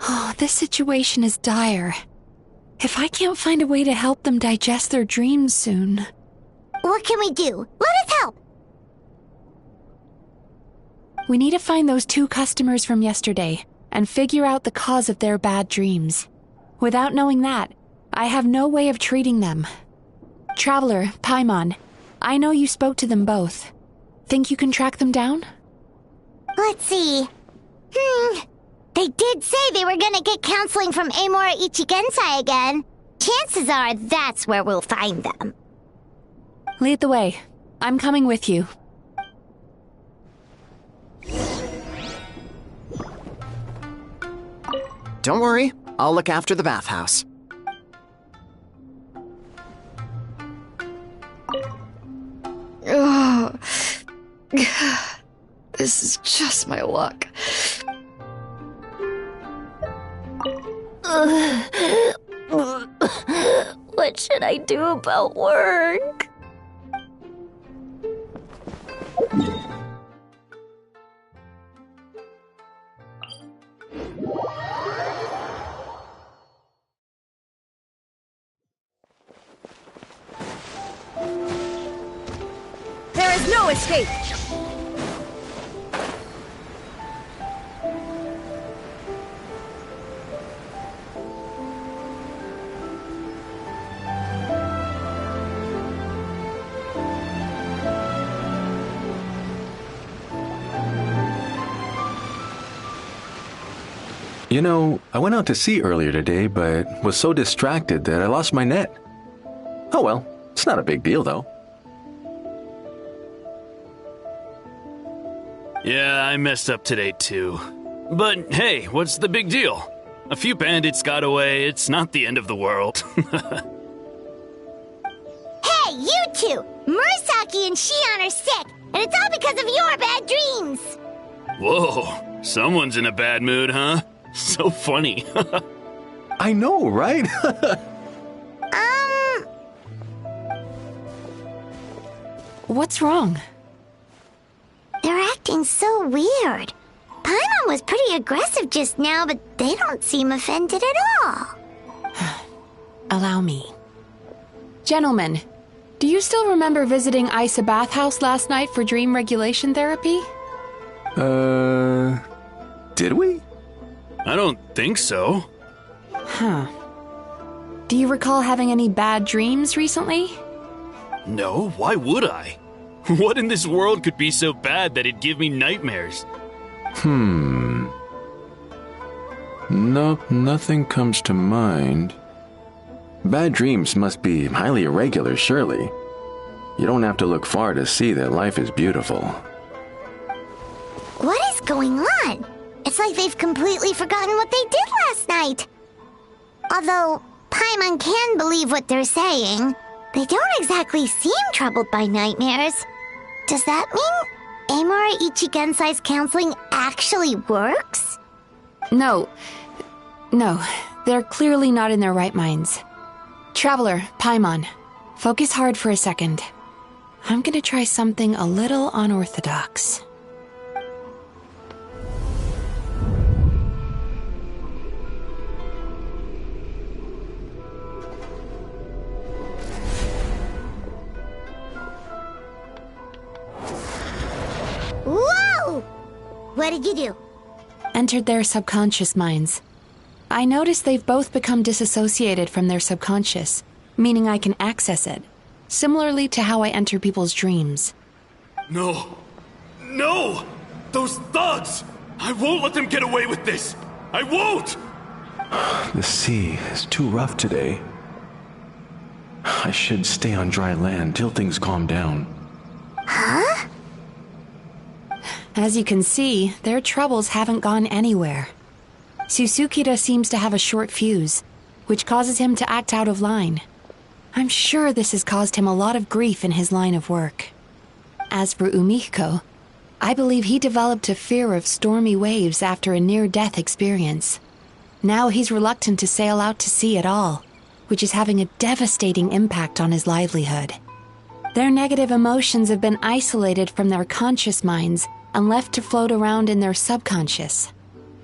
Oh, this situation is dire. If I can't find a way to help them digest their dreams soon... What can we do? Let us help! We need to find those 2 customers from yesterday and figure out the cause of their bad dreams. Without knowing that, I have no way of treating them. Traveler, Paimon, I know you spoke to them both. Think you can track them down? Let's see. They did say they were gonna get counseling from Amora Ichigensai again. Chances are that's where we'll find them. Lead the way. I'm coming with you. Don't worry, I'll look after the bathhouse. Ugh. This is just my luck. What should I do about work? There is no escape! You know, I went out to sea earlier today, but was so distracted that I lost my net. Oh well, it's not a big deal though. Yeah, I messed up today too. But hey, what's the big deal? A few bandits got away, it's not the end of the world. Hey, you 2! Murasaki and Shion are sick, and it's all because of your bad dreams! Whoa, someone's in a bad mood, huh? So funny. I know, right? What's wrong? They're acting so weird. Paimon was pretty aggressive just now, but they don't seem offended at all. Allow me. Gentlemen, do you still remember visiting Isa Bathhouse last night for dream regulation therapy? Did we? I don't think so. Huh. Do you recall having any bad dreams recently? No, why would I? What in this world could be so bad that it'd give me nightmares? Nope, nothing comes to mind. Bad dreams must be highly irregular, surely. You don't have to look far to see that life is beautiful. What is going on? It's like they've completely forgotten what they did last night. Although Paimon can believe what they're saying, they don't exactly seem troubled by nightmares. Does that mean Amora Ichigensai's counseling actually works? No, they're clearly not in their right minds. Traveler, Paimon, focus hard for a second. I'm gonna try something a little unorthodox. Whoa! What did you do? Entered their subconscious minds. I noticed they've both become disassociated from their subconscious, meaning I can access it, similarly to how I enter people's dreams. No! No! Those thugs! I won't let them get away with this! I won't! The sea is too rough today. I should stay on dry land till things calm down. Huh? As you can see, their troubles haven't gone anywhere. Susukida seems to have a short fuse, which causes him to act out of line. I'm sure this has caused him a lot of grief in his line of work. As for Umiko, I believe he developed a fear of stormy waves after a near-death experience. Now he's reluctant to sail out to sea at all, which is having a devastating impact on his livelihood. Their negative emotions have been isolated from their conscious minds and left to float around in their subconscious.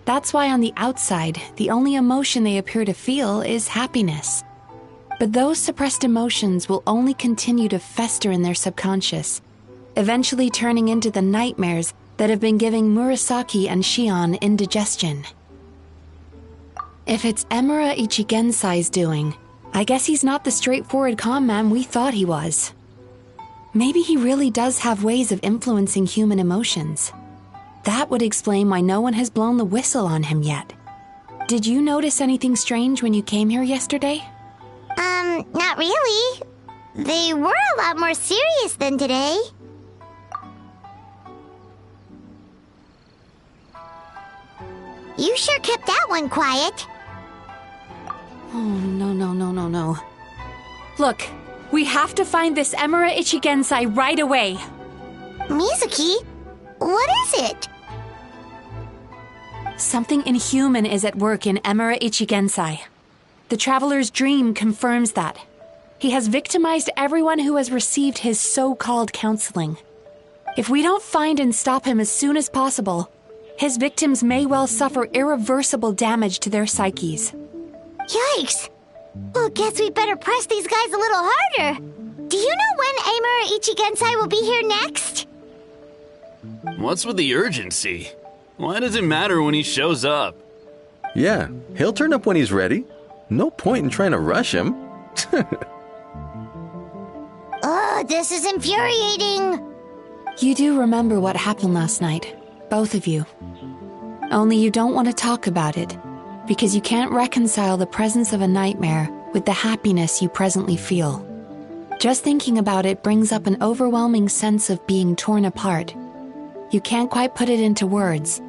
That's why on the outside, the only emotion they appear to feel is happiness. But those suppressed emotions will only continue to fester in their subconscious, eventually turning into the nightmares that have been giving Murasaki and Shion indigestion. If it's Emura Ichigensai's doing, I guess he's not the straightforward calm man we thought he was. Maybe he really does have ways of influencing human emotions. That would explain why no one has blown the whistle on him yet. Did you notice anything strange when you came here yesterday? Not really. They were a lot more serious than today. You sure kept that one quiet. Oh, no. Look, we have to find this Emura Ichigensai right away. Mizuki, what is it? Something inhuman is at work in Emura Ichigensai. The Traveler's Dream confirms that. He has victimized everyone who has received his so-called counseling. If we don't find and stop him as soon as possible, his victims may well suffer irreversible damage to their psyches. Yikes! Well, guess we better press these guys a little harder. Do you know when Emura Ichigensai will be here next? What's with the urgency? Why does it matter when he shows up? Yeah, he'll turn up when he's ready. No point in trying to rush him. Ugh, this is infuriating. You do remember what happened last night, both of you. Only you don't want to talk about it, because you can't reconcile the presence of a nightmare with the happiness you presently feel. Just thinking about it brings up an overwhelming sense of being torn apart. You can't quite put it into words,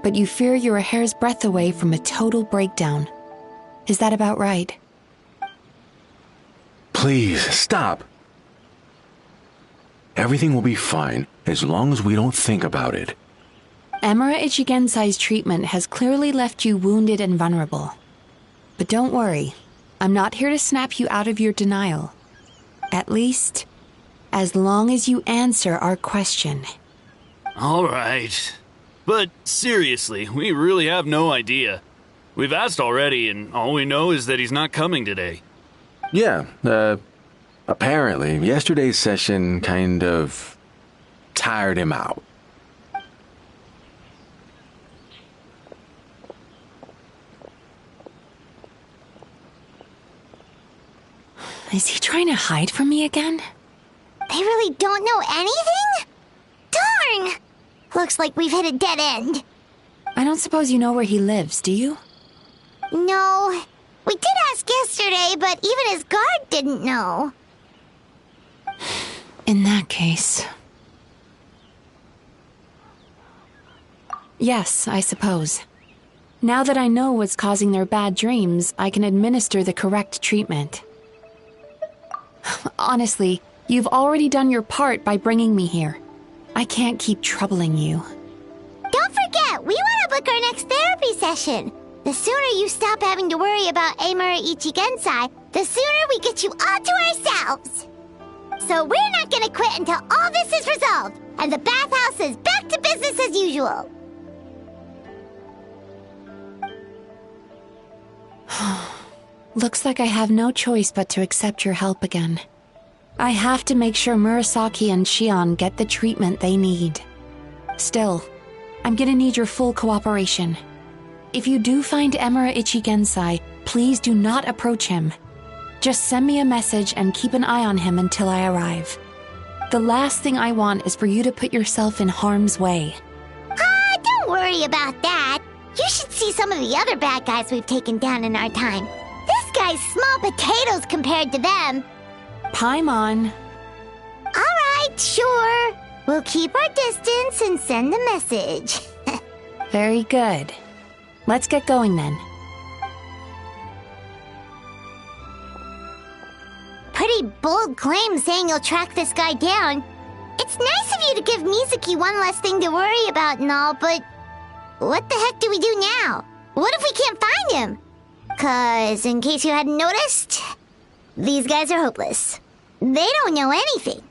but you fear you're a hair's breadth away from a total breakdown. Is that about right? Please, stop. Everything will be fine as long as we don't think about it. Emura Ichigensai's treatment has clearly left you wounded and vulnerable. But don't worry, I'm not here to snap you out of your denial. At least, as long as you answer our question. All right. But seriously, we really have no idea. We've asked already, and all we know is that he's not coming today. Yeah, apparently, yesterday's session kind of tired him out. Is he trying to hide from me again? They really don't know anything? Darn! Looks like we've hit a dead end. I don't suppose you know where he lives, do you? No. We did ask yesterday, but even his guard didn't know. In that case... Yes, I suppose. Now that I know what's causing their bad dreams, I can administer the correct treatment. Honestly, you've already done your part by bringing me here. I can't keep troubling you. Don't forget, we want to book our next therapy session. The sooner you stop having to worry about Emura Ichigensai, the sooner we get you all to ourselves. So we're not gonna quit until all this is resolved, and the bathhouse is back to business as usual. Looks like I have no choice but to accept your help again. I have to make sure Murasaki and Shion get the treatment they need. Still, I'm gonna need your full cooperation. If you do find Emura Ichigensai, please do not approach him. Just send me a message and keep an eye on him until I arrive. The last thing I want is for you to put yourself in harm's way. Don't worry about that. You should see some of the other bad guys we've taken down in our time. This guy's small potatoes compared to them. Paimon. Alright, sure. We'll keep our distance and send a message. Very good. Let's get going then. Pretty bold claim saying you'll track this guy down. It's nice of you to give Mizuki one less thing to worry about and all, but what the heck do we do now? What if we can't find him? 'Cause, in case you hadn't noticed, these guys are hopeless. They don't know anything.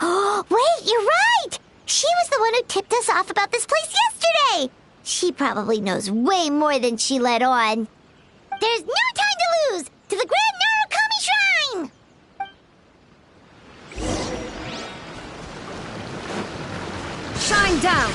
Oh, wait, you're right! She was the one who tipped us off about this place yesterday! She probably knows way more than she let on. There's no time to lose! To the Grand Narukami Shrine! Shine down!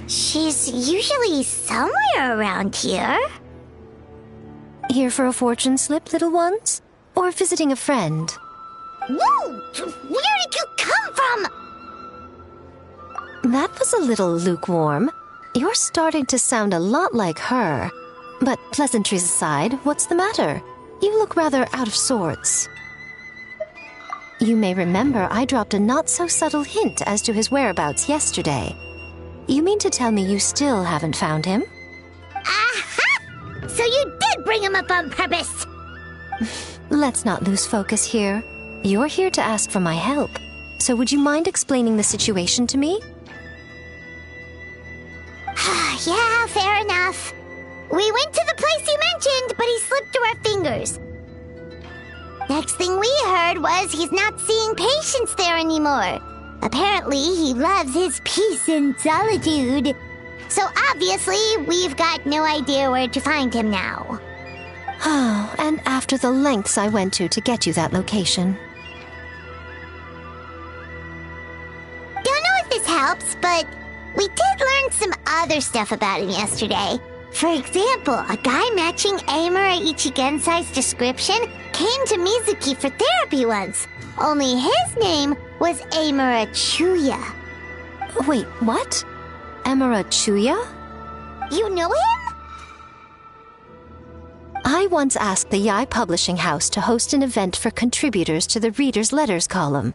She's usually somewhere around here. Here for a fortune slip, little ones? Or visiting a friend? Whoa! Where did you come from? That was a little lukewarm. You're starting to sound a lot like her. But pleasantries aside, what's the matter? You look rather out of sorts. You may remember I dropped a not-so-subtle hint as to his whereabouts yesterday. You mean to tell me you still haven't found him? Aha! So you did bring him up on purpose! Let's not lose focus here. You're here to ask for my help. So would you mind explaining the situation to me? Yeah, fair enough. We went to the place you mentioned, but he slipped through our fingers. Next thing we heard was he's not seeing patients there anymore. Apparently, he loves his peace and solitude. So obviously, we've got no idea where to find him now. Oh, and after the lengths I went to get you that location. Don't know if this helps, but we did learn some other stuff about him yesterday. For example, a guy matching Amura Ichigensai's description came to Mizuki for therapy once. Only his name was Amura Chuya. Wait, what? Amura Chuya? You know him? I once asked the Yai Publishing House to host an event for contributors to the Reader's Letters column.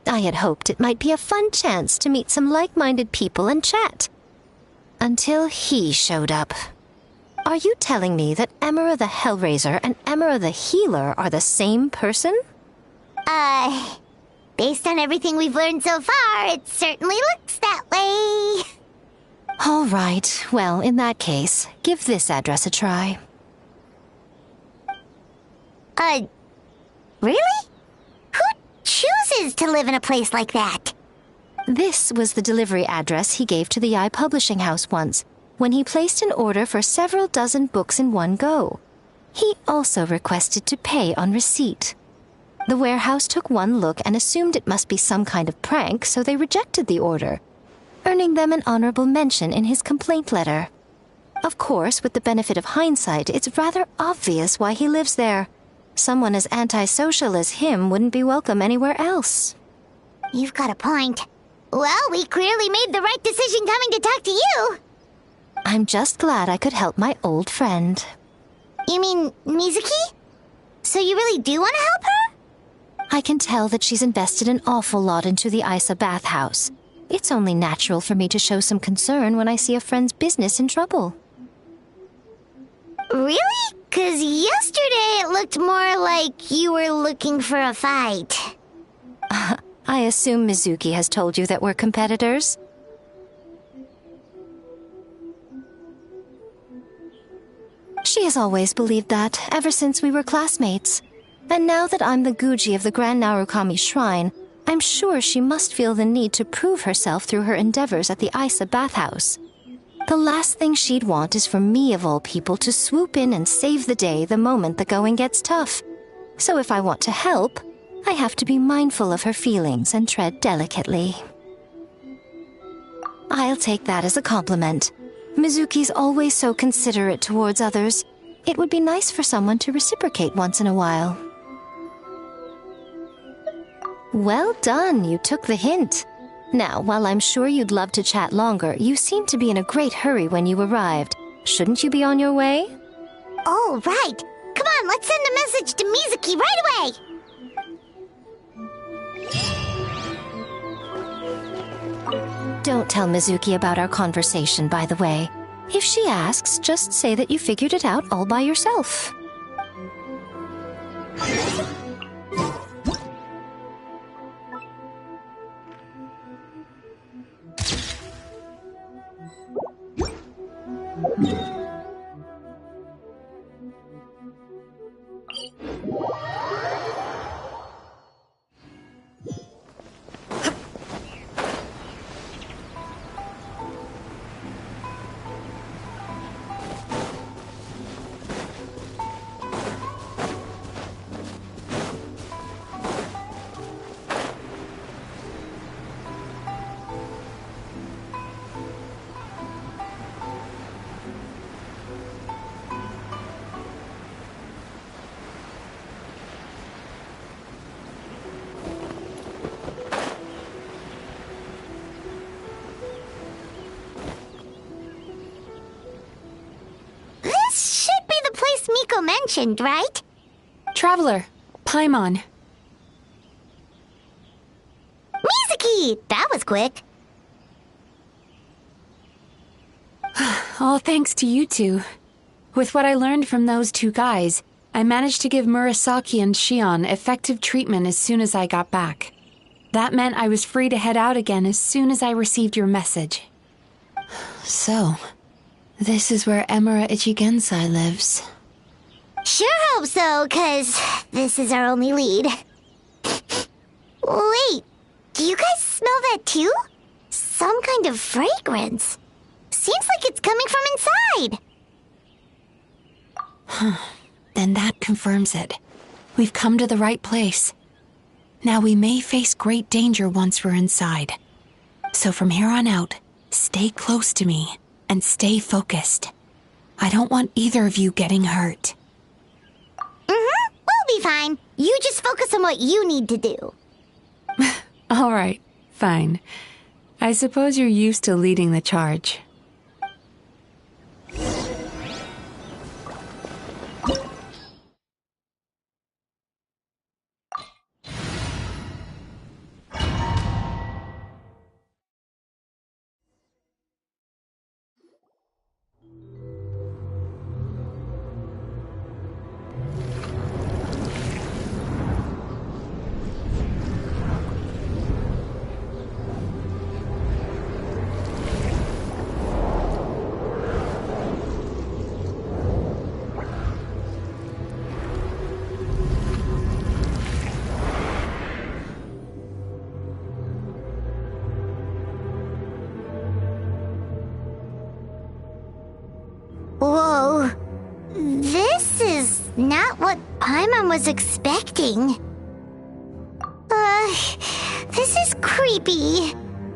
I had hoped it might be a fun chance to meet some like-minded people and chat. Until he showed up. Are you telling me that Amura the Hellraiser and Amura the Healer are the same person? Based on everything we've learned so far, it certainly looks that way. All right, well, in that case, give this address a try. Really? Who chooses to live in a place like that? This was the delivery address he gave to the Yai Publishing House once, when he placed an order for several dozen books in one go. He also requested to pay on receipt. The warehouse took one look and assumed it must be some kind of prank, so they rejected the order, earning them an honorable mention in his complaint letter. Of course, with the benefit of hindsight, it's rather obvious why he lives there. Someone as antisocial as him wouldn't be welcome anywhere else. You've got a point. Well, we clearly made the right decision coming to talk to you. I'm just glad I could help my old friend. You mean Mizuki? So you really do want to help her? I can tell that she's invested an awful lot into the Isa bathhouse. It's only natural for me to show some concern when I see a friend's business in trouble. Really? 'Cause yesterday it looked more like you were looking for a fight. I assume Mizuki has told you that we're competitors? She has always believed that, ever since we were classmates. And now that I'm the Guji of the Grand Narukami Shrine, I'm sure she must feel the need to prove herself through her endeavors at the Isa bathhouse. The last thing she'd want is for me, of all people, to swoop in and save the day the moment the going gets tough. So if I want to help, I have to be mindful of her feelings and tread delicately. I'll take that as a compliment. Mizuki's always so considerate towards others. It would be nice for someone to reciprocate once in a while. Well done, you took the hint. Now, while I'm sure you'd love to chat longer, you seemed to be in a great hurry when you arrived. Shouldn't you be on your way? Oh, right. Come on, let's send a message to Mizuki right away. Don't tell Mizuki about our conversation, by the way. If she asks, just say that you figured it out all by yourself. Mentioned, right? Traveler, Paimon. Mizuki! That was quick. All thanks to you two. With what I learned from those two guys, I managed to give Murasaki and Shion effective treatment as soon as I got back. That meant I was free to head out again as soon as I received your message. So, this is where Emura Ichigensai lives. Sure hope so, 'cause this is our only lead. Wait, do you guys smell that too? Some kind of fragrance. Seems like it's coming from inside. Then that confirms it. We've come to the right place. Now we may face great danger once we're inside. So from here on out, stay close to me and stay focused. I don't want either of you getting hurt. We'll be fine. You just focus on what you need to do. All right, fine. I suppose you're used to leading the charge. Whoa. This is not what Paimon was expecting. This is creepy.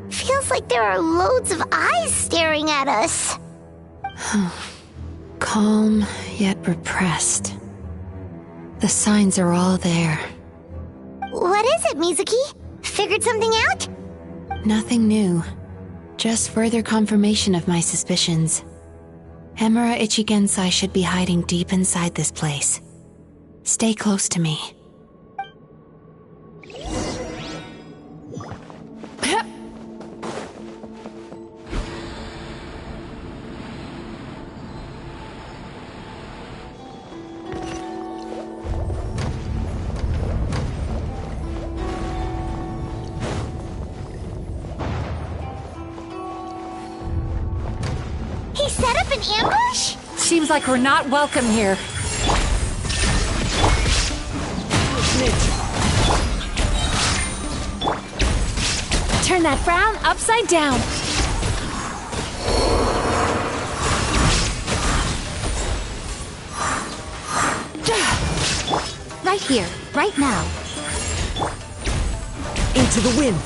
Feels like there are loads of eyes staring at us. Calm, yet repressed. The signs are all there. What is it, Mizuki? Figured something out? Nothing new. Just further confirmation of my suspicions. Emura Ichigensai should be hiding deep inside this place. Stay close to me. He set up an ambush? Seems like we're not welcome here. Turn that frown upside down. Right here, right now. Into the wind.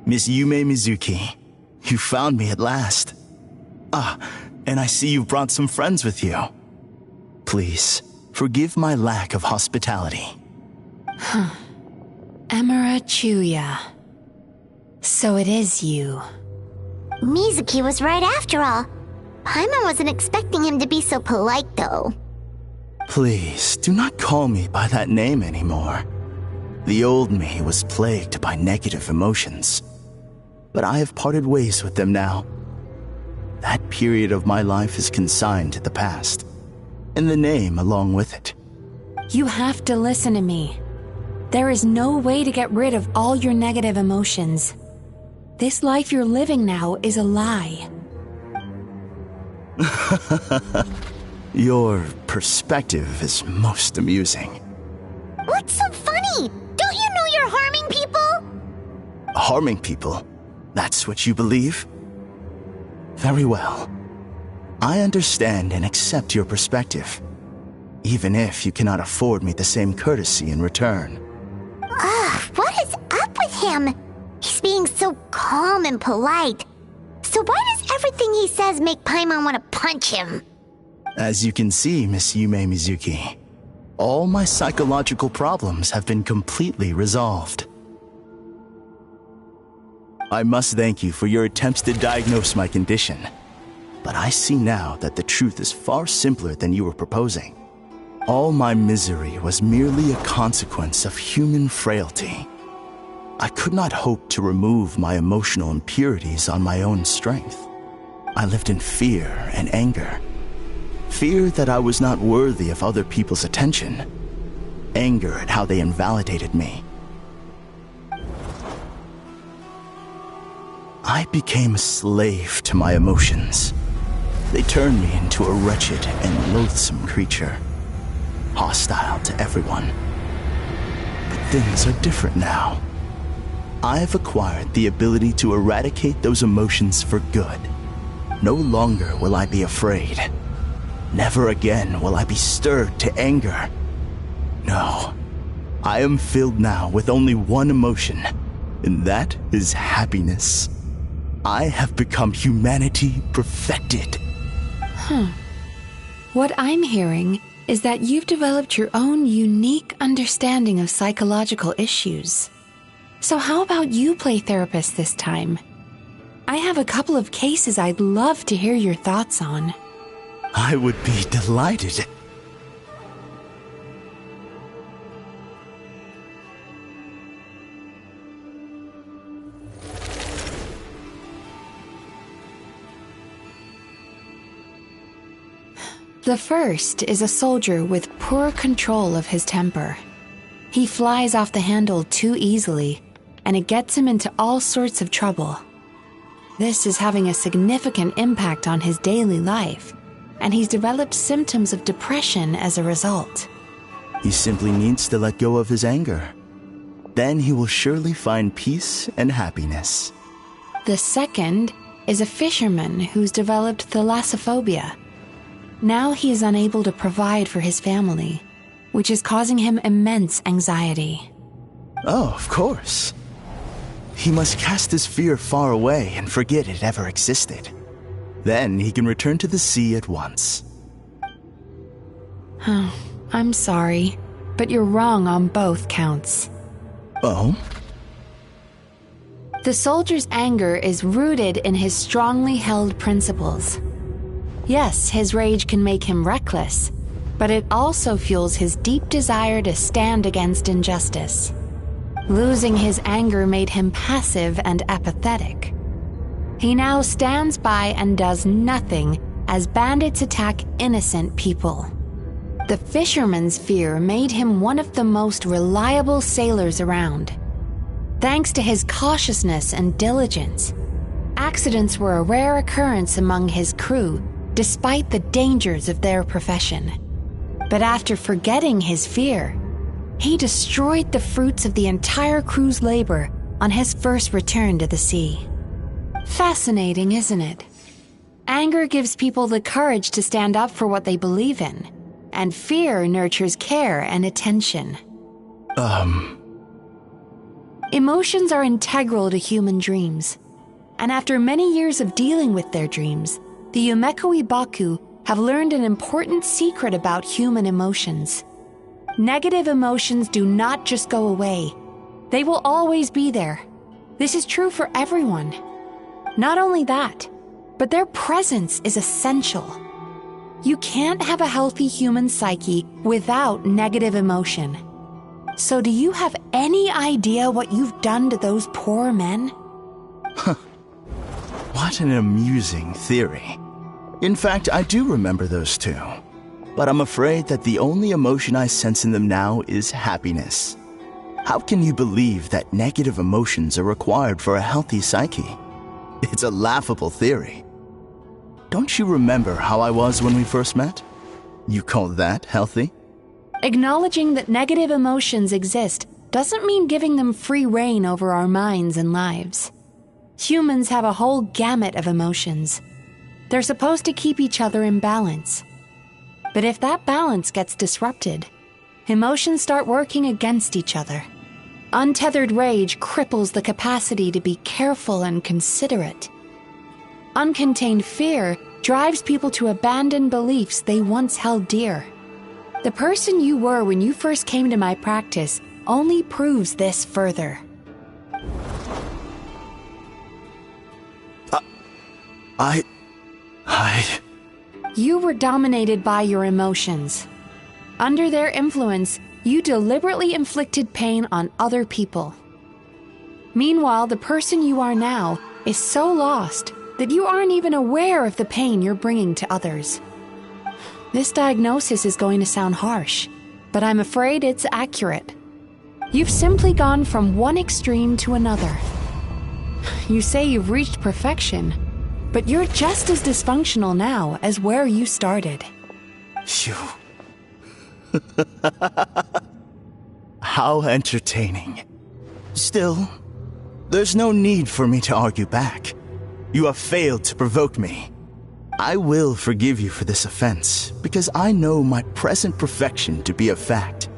Miss Yume Mizuki, you found me at last. Ah, and I see you've brought some friends with you. Please, forgive my lack of hospitality. Melancholia. So it is you. Mizuki was right after all. Paimon wasn't expecting him to be so polite, though. Please, do not call me by that name anymore. The old me was plagued by negative emotions, but I have parted ways with them now. That period of my life is consigned to the past, and the name along with it. You have to listen to me. There is no way to get rid of all your negative emotions. This life you're living now is a lie. Your perspective is most amusing. What's so funny? Don't you know you're harming people? Harming people? That's what you believe? Very well. I understand and accept your perspective, even if you cannot afford me the same courtesy in return. What is up with him? He's being so calm and polite. So why does everything he says make Paimon want to punch him? As you can see, Miss Yume Mizuki, all my psychological problems have been completely resolved. I must thank you for your attempts to diagnose my condition, but I see now that the truth is far simpler than you were proposing. All my misery was merely a consequence of human frailty. I could not hope to remove my emotional impurities on my own strength. I lived in fear and anger. Fear that I was not worthy of other people's attention. Anger at how they invalidated me. I became a slave to my emotions. They turned me into a wretched and loathsome creature, hostile to everyone. But things are different now. I have acquired the ability to eradicate those emotions for good. No longer will I be afraid. Never again will I be stirred to anger. No, I am filled now with only one emotion, and that is happiness. I have become humanity perfected. What I'm hearing is that you've developed your own unique understanding of psychological issues. So how about you play therapist this time? I have a couple of cases I'd love to hear your thoughts on. I would be delighted. The first is a soldier with poor control of his temper. He flies off the handle too easily, and it gets him into all sorts of trouble. This is having a significant impact on his daily life, and he's developed symptoms of depression as a result. He simply needs to let go of his anger. Then he will surely find peace and happiness. The second is a fisherman who's developed thalassophobia. Now he is unable to provide for his family, which is causing him immense anxiety. Oh, of course. He must cast his fear far away and forget it ever existed. Then he can return to the sea at once. I'm sorry, but you're wrong on both counts. Oh? The soldier's anger is rooted in his strongly held principles. Yes, his rage can make him reckless, but it also fuels his deep desire to stand against injustice. Losing his anger made him passive and apathetic. He now stands by and does nothing as bandits attack innocent people. The fisherman's fear made him one of the most reliable sailors around. Thanks to his cautiousness and diligence, accidents were a rare occurrence among his crew, despite the dangers of their profession. But after forgetting his fear, he destroyed the fruits of the entire crew's labor on his first return to the sea. Fascinating, isn't it? Anger gives people the courage to stand up for what they believe in, and fear nurtures care and attention. Emotions are integral to human dreams, and after many years of dealing with their dreams, the Yumeko Ibaku have learned an important secret about human emotions. Negative emotions do not just go away. They will always be there. This is true for everyone. Not only that, but their presence is essential. You can't have a healthy human psyche without negative emotion. So do you have any idea what you've done to those poor men? What an amusing theory. In fact, I do remember those two. But I'm afraid that the only emotion I sense in them now is happiness. How can you believe that negative emotions are required for a healthy psyche? It's a laughable theory. Don't you remember how I was when we first met? You call that healthy? Acknowledging that negative emotions exist doesn't mean giving them free rein over our minds and lives. Humans have a whole gamut of emotions. They're supposed to keep each other in balance. But if that balance gets disrupted, emotions start working against each other. Untethered rage cripples the capacity to be careful and considerate. Uncontained fear drives people to abandon beliefs they once held dear. The person you were when you first came to my practice only proves this further. You were dominated by your emotions. Under their influence, you deliberately inflicted pain on other people. Meanwhile, the person you are now is so lost that you aren't even aware of the pain you're bringing to others. This diagnosis is going to sound harsh, but I'm afraid it's accurate. You've simply gone from one extreme to another. You say you've reached perfection, but you're just as dysfunctional now as where you started. Phew. How entertaining. Still, there's no need for me to argue back. You have failed to provoke me. I will forgive you for this offense, because I know my present perfection to be a fact.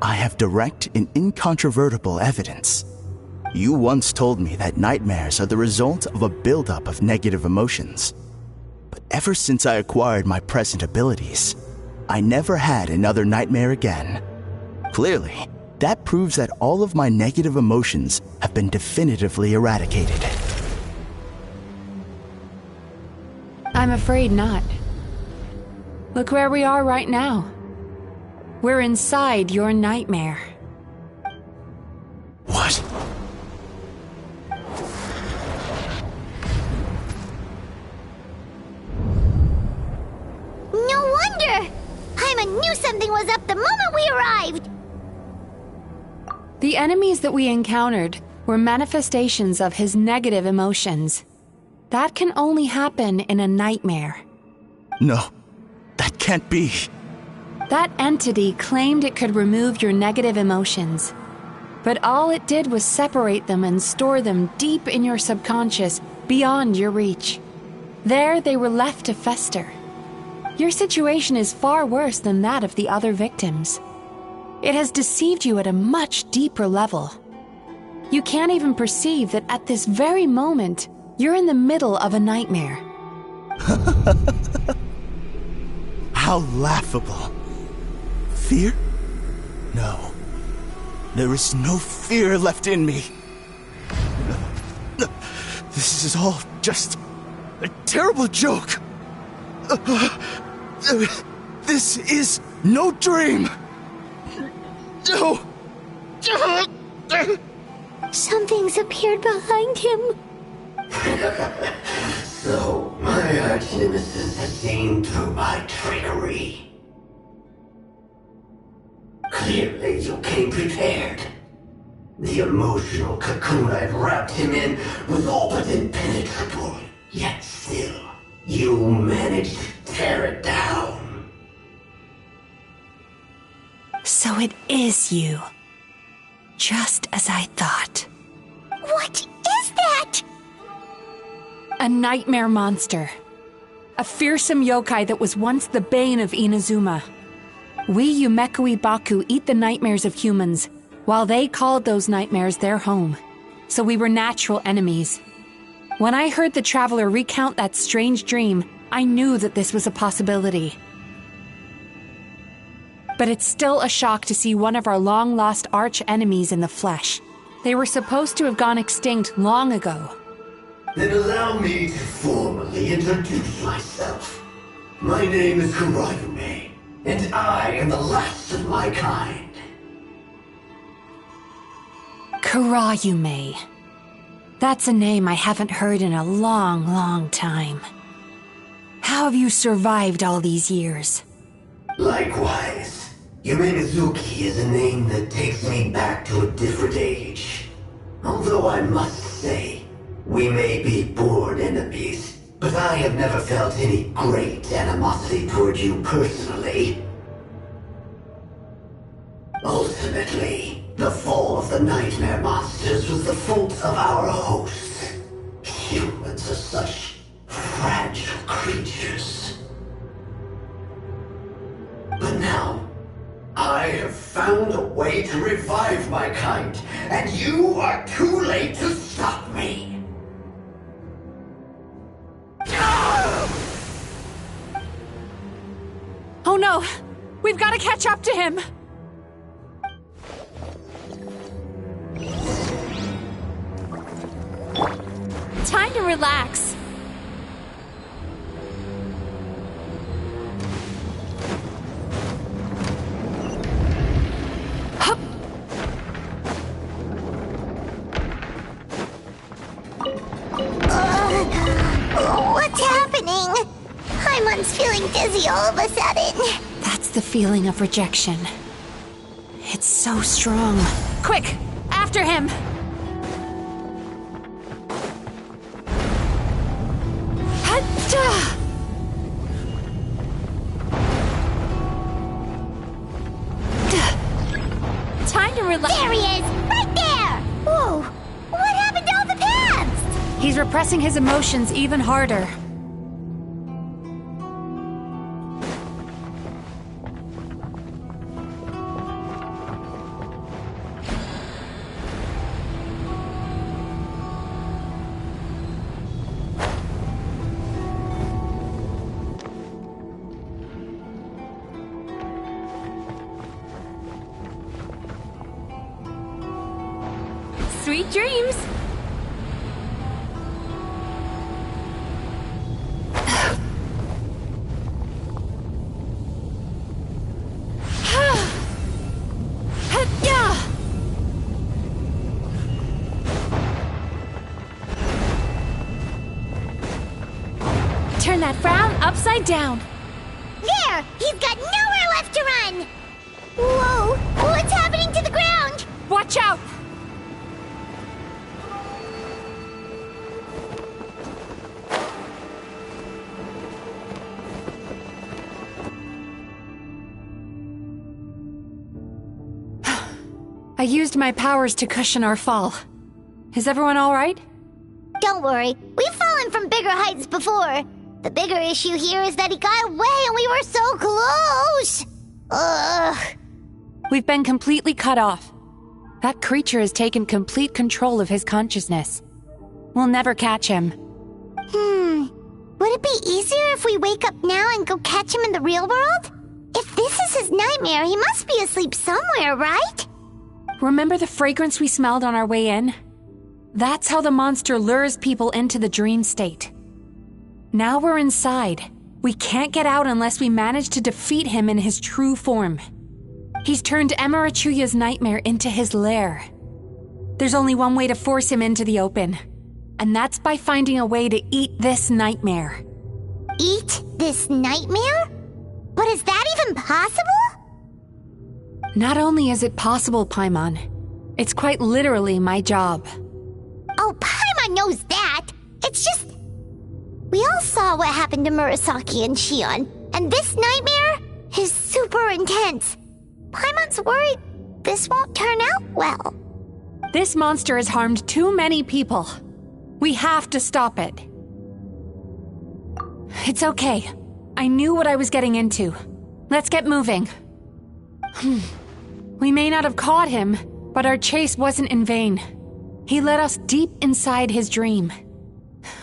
I have direct and incontrovertible evidence. You once told me that nightmares are the result of a buildup of negative emotions. But ever since I acquired my present abilities, I never had another nightmare again. Clearly, that proves that all of my negative emotions have been definitively eradicated. I'm afraid not. Look where we are right now. We're inside your nightmare. What? No wonder! Paimon knew something was up the moment we arrived! The enemies that we encountered were manifestations of his negative emotions. That can only happen in a nightmare. No, that can't be. That entity claimed it could remove your negative emotions. But all it did was separate them and store them deep in your subconscious, beyond your reach. There they were left to fester. Your situation is far worse than that of the other victims. It has deceived you at a much deeper level. You can't even perceive that at this very moment, you're in the middle of a nightmare. How laughable. Fear? No. There is no fear left in me. This is all just a terrible joke. This is no dream. No. Something's appeared behind him. So, my arch nemesis has gained through my trickery. Clearly you came prepared. The emotional cocoon I'd wrapped him in was all but impenetrable. Yet still, you managed to tear it down. So it is you. Just as I thought. What is that? A nightmare monster. A fearsome yokai that was once the bane of Inazuma. We Yumekui Baku eat the nightmares of humans, while they called those nightmares their home. So we were natural enemies. When I heard the traveler recount that strange dream, I knew that this was a possibility. But it's still a shock to see one of our long-lost arch-enemies in the flesh. They were supposed to have gone extinct long ago. Then allow me to formally introduce myself. My name is Kurayume, and I am the last of my kind. Kurayume. That's a name I haven't heard in a long, long time. How have you survived all these years? Likewise. Yume Mizuki is a name that takes me back to a different age. Although I must say, we may be born enemies, but I have never felt any great animosity toward you personally. Ultimately, the fall of the nightmare monsters was the fault of our hosts. Humans are such fragile creatures. But now, I have found a way to revive my kind, and you are too late to stop me. Oh no! We've got to catch up to him! Time to relax. What's happening? Paimon's feeling dizzy all of a sudden. That's the feeling of rejection. It's so strong. Quick! After him! Time to relax. There he is! Right there! Whoa! What happened to all the paths? He's repressing his emotions even harder. Sweet dreams! Turn that frown upside down. There! He's got nowhere left to run! Whoa! What's happening to the ground? Watch out! I used my powers to cushion our fall. Is everyone all right? Don't worry, we've fallen from bigger heights before. The bigger issue here is that he got away and we were so close! Ugh. We've been completely cut off. That creature has taken complete control of his consciousness. We'll never catch him. Would it be easier if we wake up now and go catch him in the real world? If this is his nightmare, he must be asleep somewhere, right? Remember the fragrance we smelled on our way in? That's how the monster lures people into the dream state. Now we're inside. We can't get out unless we manage to defeat him in his true form. He's turned Emerachuyu's nightmare into his lair. There's only one way to force him into the open, and that's by finding a way to eat this nightmare. Eat this nightmare? But is that even possible? Not only is it possible, Paimon, it's quite literally my job. Oh, Paimon knows that. It's just... We all saw what happened to Murasaki and Shion, and this nightmare is super intense. Paimon's worried this won't turn out well. This monster has harmed too many people. We have to stop it. It's okay. I knew what I was getting into. Let's get moving. We may not have caught him, but our chase wasn't in vain. He led us deep inside his dream.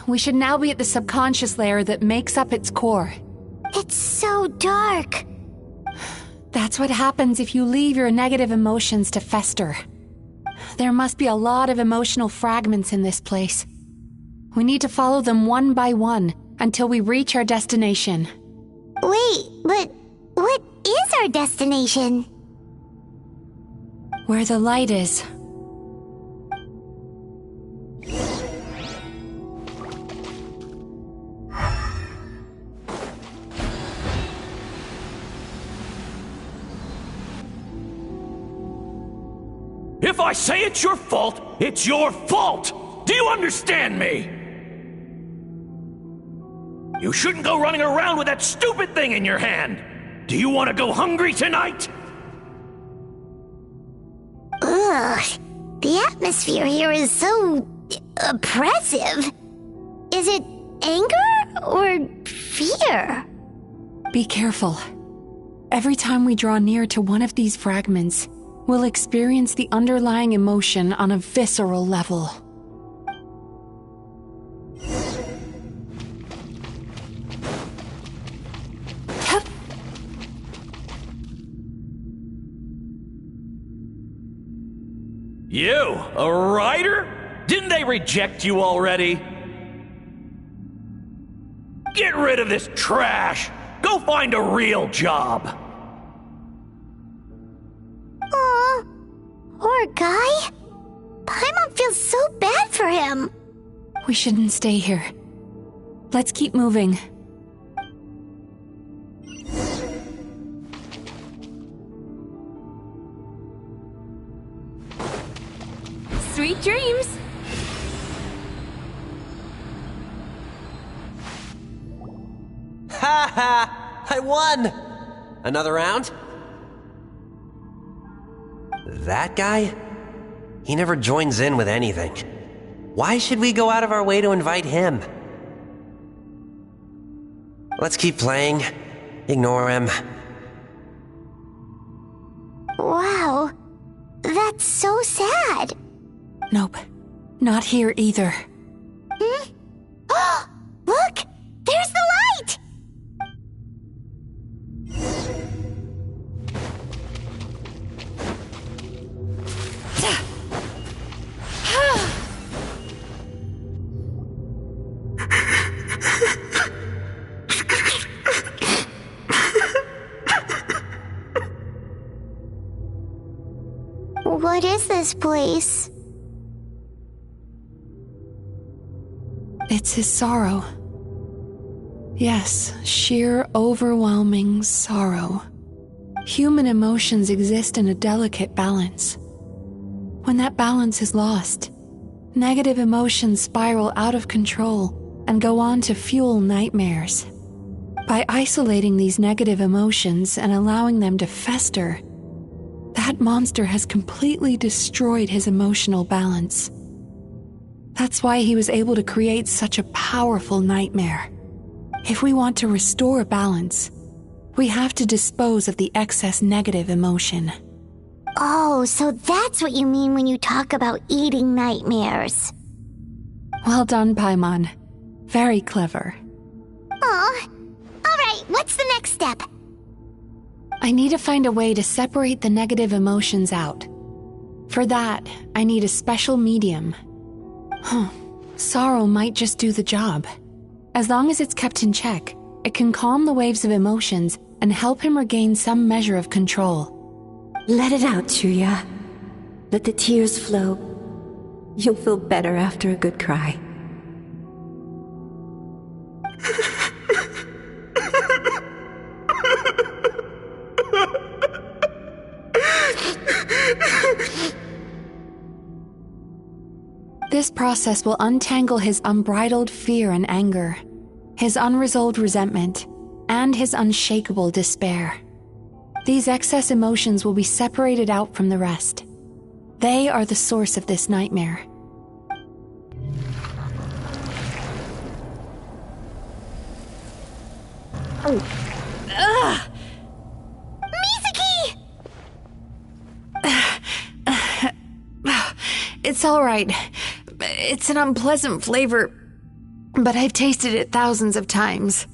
We should now be at the subconscious layer that makes up its core. It's so dark. That's what happens if you leave your negative emotions to fester. There must be a lot of emotional fragments in this place. We need to follow them one by one until we reach our destination. Wait, but what is our destination? Where the light is. If I say it's your fault, it's your fault! Do you understand me? You shouldn't go running around with that stupid thing in your hand! Do you want to go hungry tonight? Ugh, the atmosphere here is so oppressive. Is it anger or fear? Be careful. Every time we draw near to one of these fragments, we'll experience the underlying emotion on a visceral level. You, a writer? Didn't they reject you already? Get rid of this trash! Go find a real job! Aw, poor guy. Paimon feels so bad for him. We shouldn't stay here. Let's keep moving. Sweet dreams! Ha ha! I won! Another round? That guy? He never joins in with anything. Why should we go out of our way to invite him? Let's keep playing. Ignore him. Wow, that's so sad. Nope, not here either. Hmm? Oh, look! There's the light! What is this place? It's his sorrow. Yes, sheer overwhelming sorrow. Human emotions exist in a delicate balance. When that balance is lost, negative emotions spiral out of control and go on to fuel nightmares. By isolating these negative emotions and allowing them to fester, that monster has completely destroyed his emotional balance. That's why he was able to create such a powerful nightmare. If we want to restore balance, we have to dispose of the excess negative emotion. Oh, so that's what you mean when you talk about eating nightmares. Well done, Paimon. Very clever. Aw. Alright, what's the next step? I need to find a way to separate the negative emotions out. For that, I need a special medium. Sorrow might just do the job. As long as it's kept in check, it can calm the waves of emotions and help him regain some measure of control. Let it out, Chuya. Let the tears flow. You'll feel better after a good cry. This process will untangle his unbridled fear and anger, his unresolved resentment, and his unshakable despair. These excess emotions will be separated out from the rest. They are the source of this nightmare. Ugh! Mizuki! It's all right. It's an unpleasant flavor, but I've tasted it thousands of times.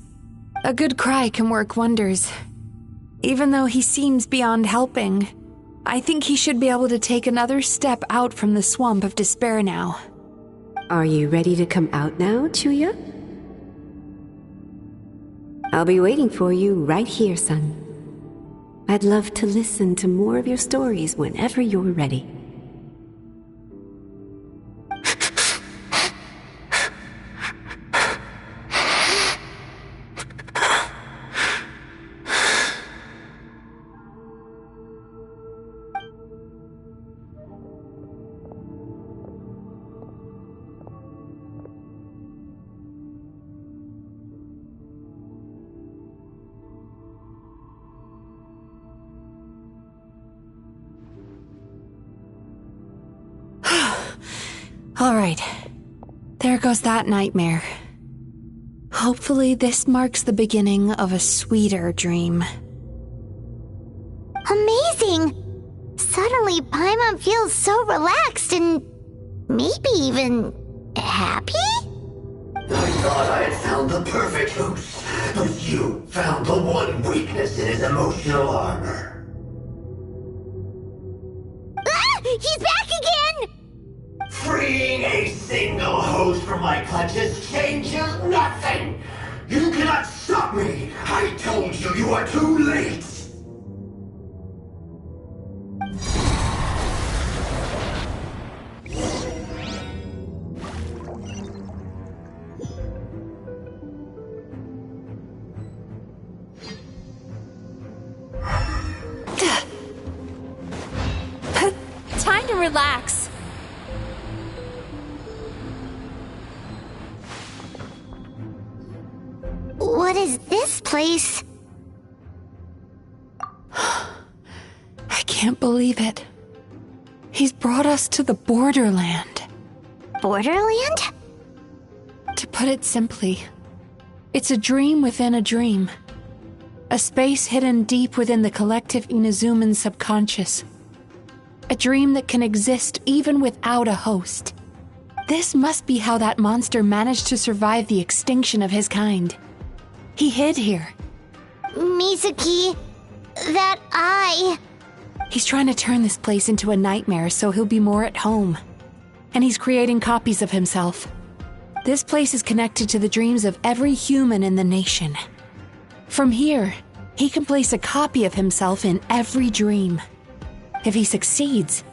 A good cry can work wonders. Even though he seems beyond helping, I think he should be able to take another step out from the swamp of despair now. Are you ready to come out now, Chuya? I'll be waiting for you right here, son. I'd love to listen to more of your stories whenever you're ready. All right. There goes that nightmare. Hopefully this marks the beginning of a sweeter dream. Amazing! Suddenly, Paimon feels so relaxed and maybe even happy? I thought I had found the perfect host, but you found the one weakness in his emotional armor. Ah! He's back again! Freeing a single host from my clutches changes nothing! You cannot stop me! I told you you are too late! Time to relax. What is this place? I can't believe it. He's brought us to the Borderland. Borderland? To put it simply, it's a dream within a dream. A space hidden deep within the collective Inazuman subconscious. A dream that can exist even without a host. This must be how that monster managed to survive the extinction of his kind. He hid here. Mizuki, that eye. He's trying to turn this place into a nightmare so he'll be more at home. And he's creating copies of himself. This place is connected to the dreams of every human in the nation. From here, he can place a copy of himself in every dream. If he succeeds,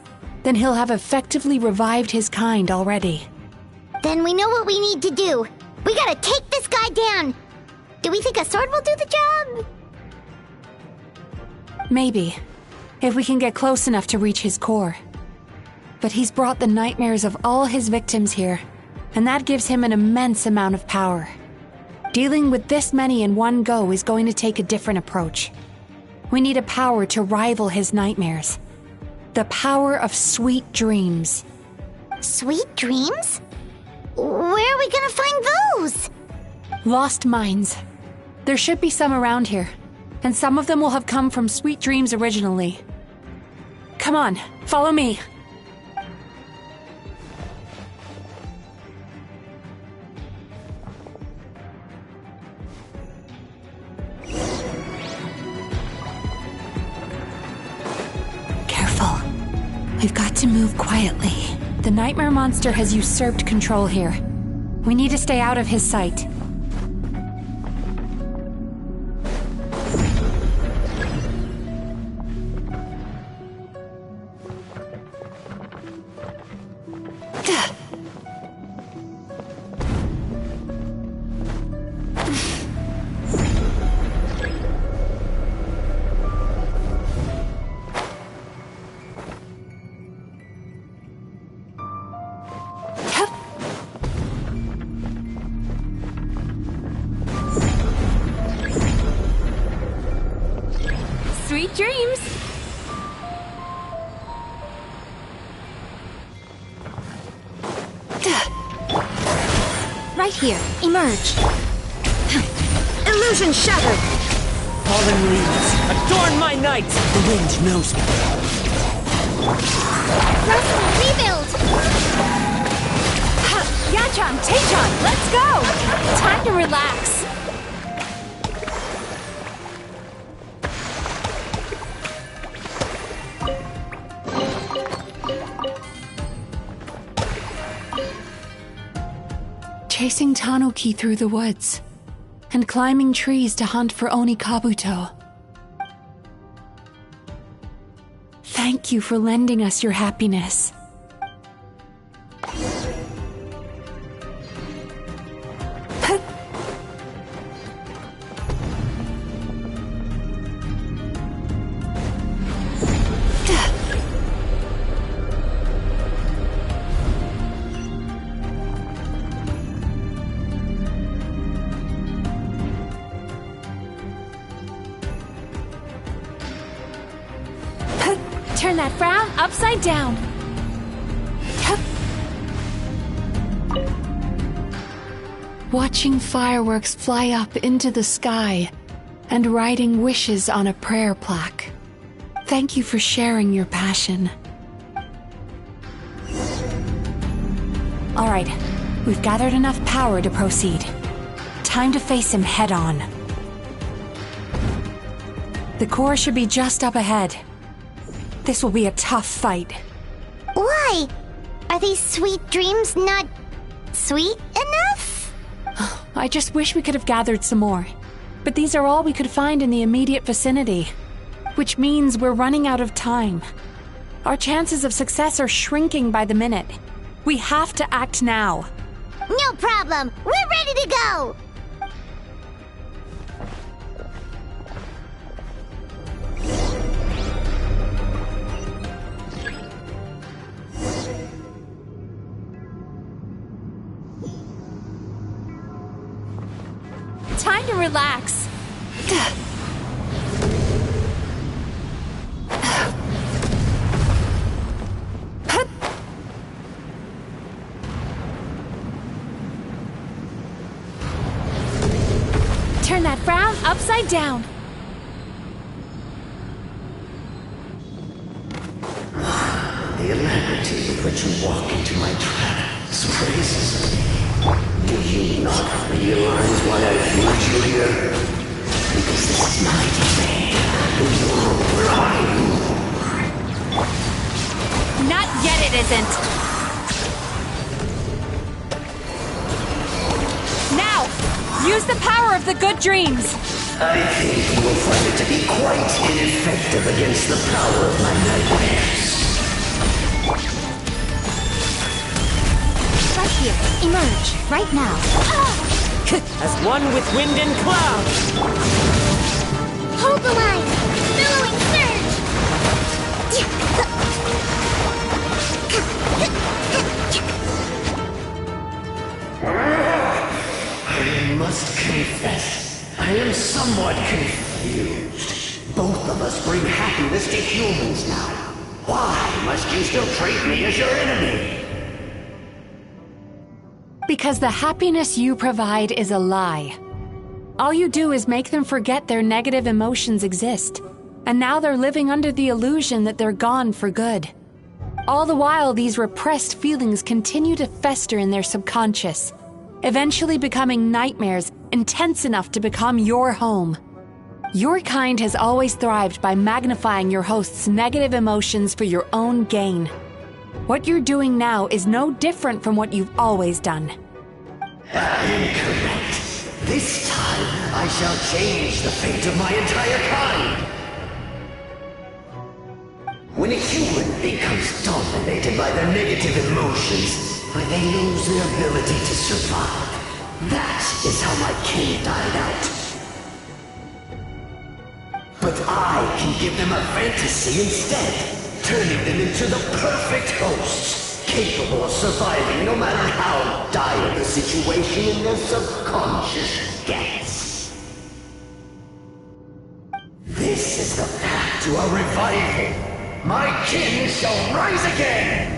then he'll have effectively revived his kind already. Then we know what we need to do. We gotta take this guy down. Do we think a sword will do the job? Maybe, if we can get close enough to reach his core. But he's brought the nightmares of all his victims here, and that gives him an immense amount of power. Dealing with this many in one go is going to take a different approach. We need a power to rival his nightmares. The power of sweet dreams. Sweet dreams? Where are we gonna find those? Lost minds. There should be some around here, and some of them will have come from sweet dreams originally. Come on, follow me. Careful. We've got to move quietly. The nightmare monster has usurped control here. We need to stay out of his sight. dreams! Right here. Emerge. Illusion shattered. Fallen leaves, adorn my night! The wind knows me. Rebuild! Yachan, Taechan, let's go! Time to relax. Chasing Tanuki through the woods, and climbing trees to hunt for Oni Kabuto. Thank you for lending us your happiness. Turn that frown upside down. Watching fireworks fly up into the sky and writing wishes on a prayer plaque. Thank you for sharing your passion. All right, we've gathered enough power to proceed. Time to face him head on. The core should be just up ahead. This will be a tough fight. Why? Are these sweet dreams not sweet enough? I just wish we could have gathered some more. But these are all we could find in the immediate vicinity. Which means we're running out of time. Our chances of success are shrinking by the minute. We have to act now. No problem. We're ready to go. Time to relax. Turn that frown upside down. The alacrity with which you walk into my trap surprises me. Do you not realize why I brought you here? Because this is my domain. The world where I rule. Not yet it isn't. Now, use the power of the good dreams. I think you will find it to be quite ineffective against the power of my nightmares. Right here. Emerge. Right now. As one with wind and cloud! Hold the line. Billowing surge. I must confess, I am somewhat confused. Both of us bring happiness to humans now. Why must you still treat me as your enemy? Because the happiness you provide is a lie. All you do is make them forget their negative emotions exist. And now they're living under the illusion that they're gone for good. All the while, these repressed feelings continue to fester in their subconscious, eventually becoming nightmares intense enough to become your home. Your kind has always thrived by magnifying your host's negative emotions for your own gain. What you're doing now is no different from what you've always done. Incorrect. This time, I shall change the fate of my entire kind. When a human becomes dominated by their negative emotions, they lose their ability to survive. That is how my kin died out. But I can give them a fantasy instead, turning them into the perfect hosts, capable of surviving no matter how dire the situation in their subconscious gets. This is the path path to a revival. My kin shall rise again!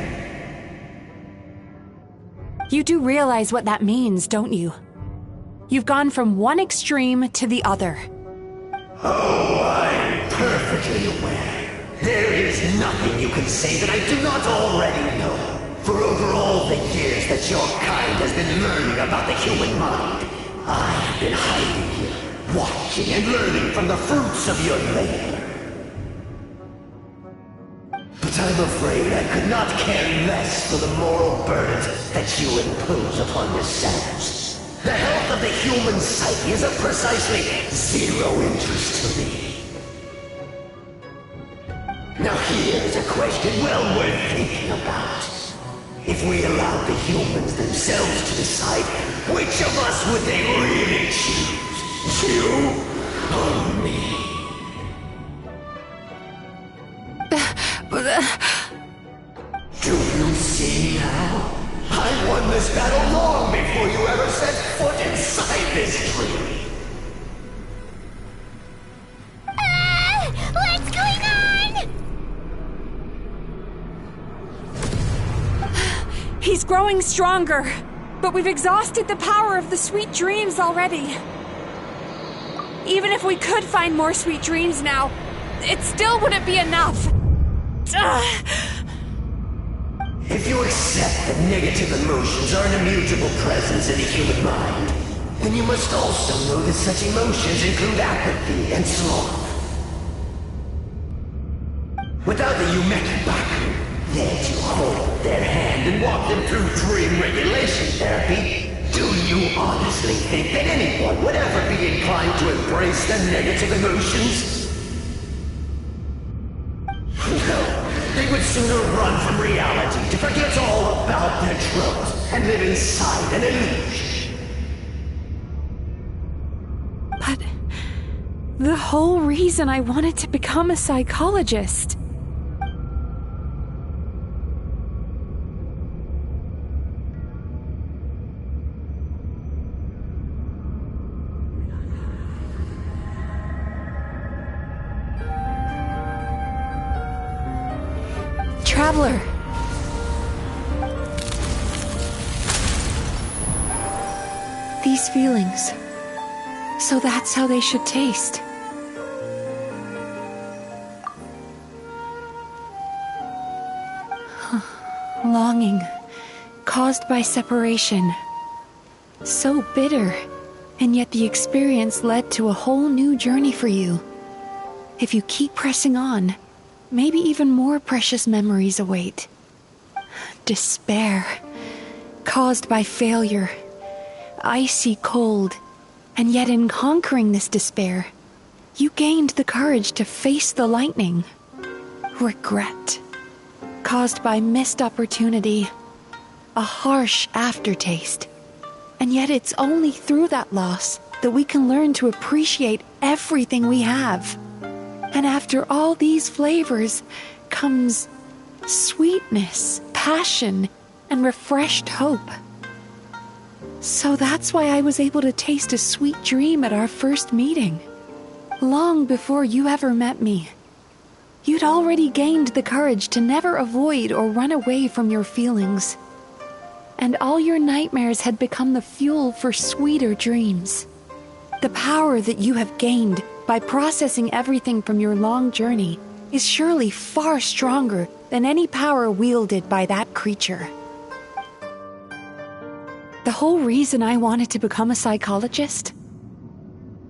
You do realize what that means, don't you? You've gone from one extreme to the other. Oh, I'm perfectly aware. There is nothing you can say that I do not already know. For over all the years that your kind has been learning about the human mind, I have been hiding here, watching and learning from the fruits of your labor. But I'm afraid I could not care less for the moral burdens that you impose upon yourselves. The health of the human psyche is of precisely zero interest to me. Now here's a question well worth thinking about. If we allowed the humans themselves to decide, which of us would they really choose? You or me? Do you see now? I won this battle long before you ever set foot inside this tree. What's going on? He's growing stronger, but we've exhausted the power of the sweet dreams already. Even if we could find more sweet dreams now, it still wouldn't be enough. If you accept that negative emotions are an immutable presence in the human mind, then you must also know that such emotions include apathy and sloth. Without the Baku there to hold their hand and walk them through dream regulation therapy, do you honestly think that anyone would ever be inclined to embrace the negative emotions? No. They would sooner run from reality to forget all about their troubles and live inside an illusion. But the whole reason I wanted to become a psychologist. Traveler. These feelings. So that's how they should taste. Longing, caused by separation. So bitter, and yet the experience led to a whole new journey for you. If you keep pressing on, maybe even more precious memories await. Despair, caused by failure. Icy cold, and yet in conquering this despair, you gained the courage to face the lightning. Regret, caused by missed opportunity. A harsh aftertaste. And yet it's only through that loss that we can learn to appreciate everything we have. And after all these flavors comes sweetness, passion, and refreshed hope. So that's why I was able to taste a sweet dream at our first meeting. Long before you ever met me. You'd already gained the courage to never avoid or run away from your feelings. And all your nightmares had become the fuel for sweeter dreams. The power that you have gained by processing everything from your long journey is surely far stronger than any power wielded by that creature. The whole reason I wanted to become a psychologist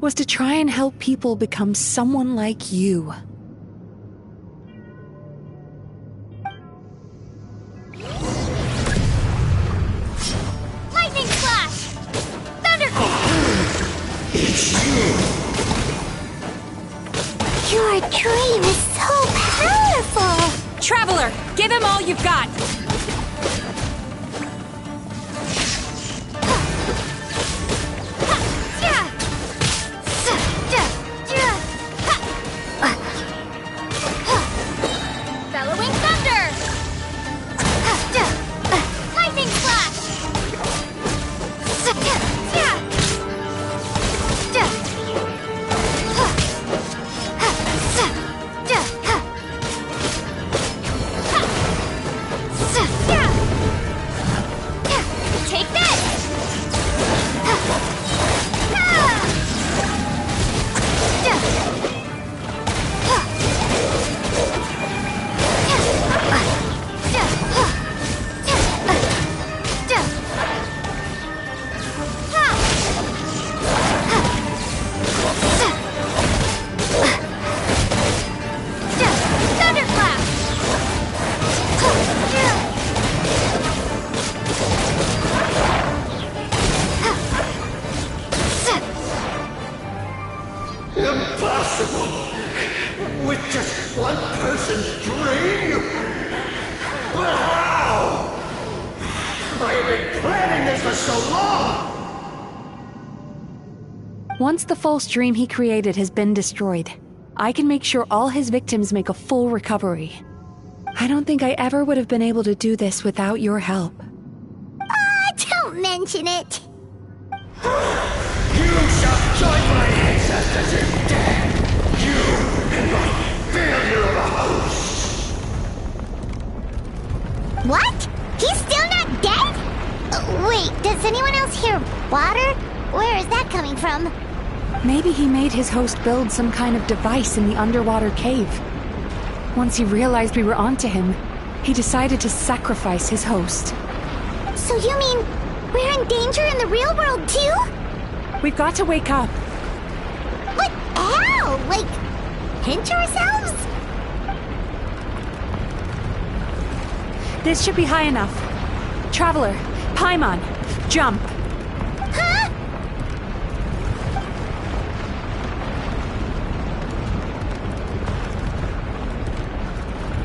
was to try and help people become someone like you. Lightning Flash! Thunderbolt! It's you! Your dream is so powerful! Traveler, give him all you've got! Bellowing Thunder! Lightning Flash! for so long! Once the false dream he created has been destroyed, I can make sure all his victims make a full recovery. I don't think I ever would have been able to do this without your help. Don't mention it. You shall join my ancestors in death! You and my failure of a host! What? He's still not dead? Wait, does anyone else hear water? Where is that coming from? Maybe he made his host build some kind of device in the underwater cave. Once he realized we were onto him, he decided to sacrifice his host. So you mean we're in danger in the real world too? We've got to wake up. But how? Like, pinch ourselves? This should be high enough. Traveler, Paimon, jump. Huh?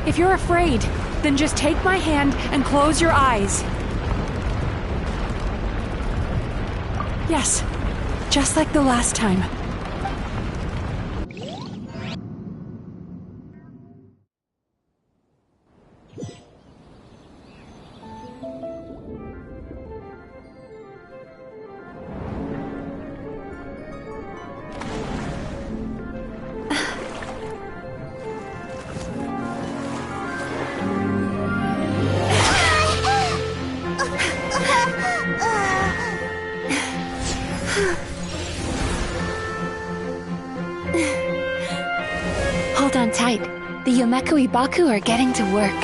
If you're afraid, then just take my hand and close your eyes. Yes, just like the last time. Hold on tight. The Yomekui Baku are getting to work.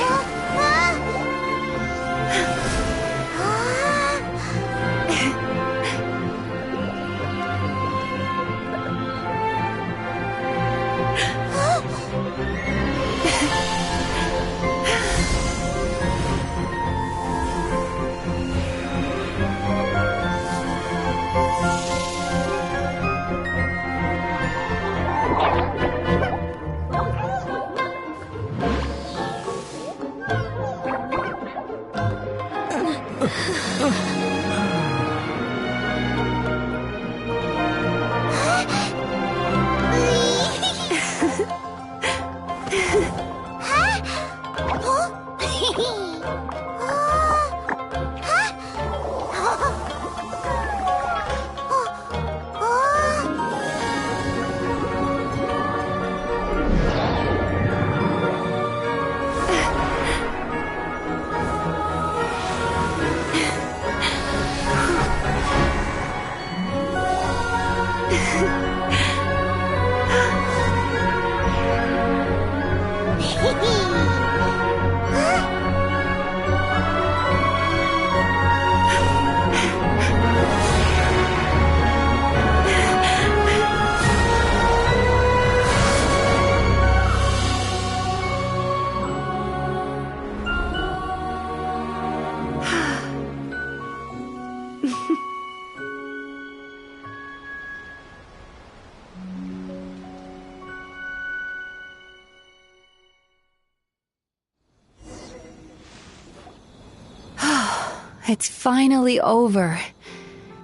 It's finally over.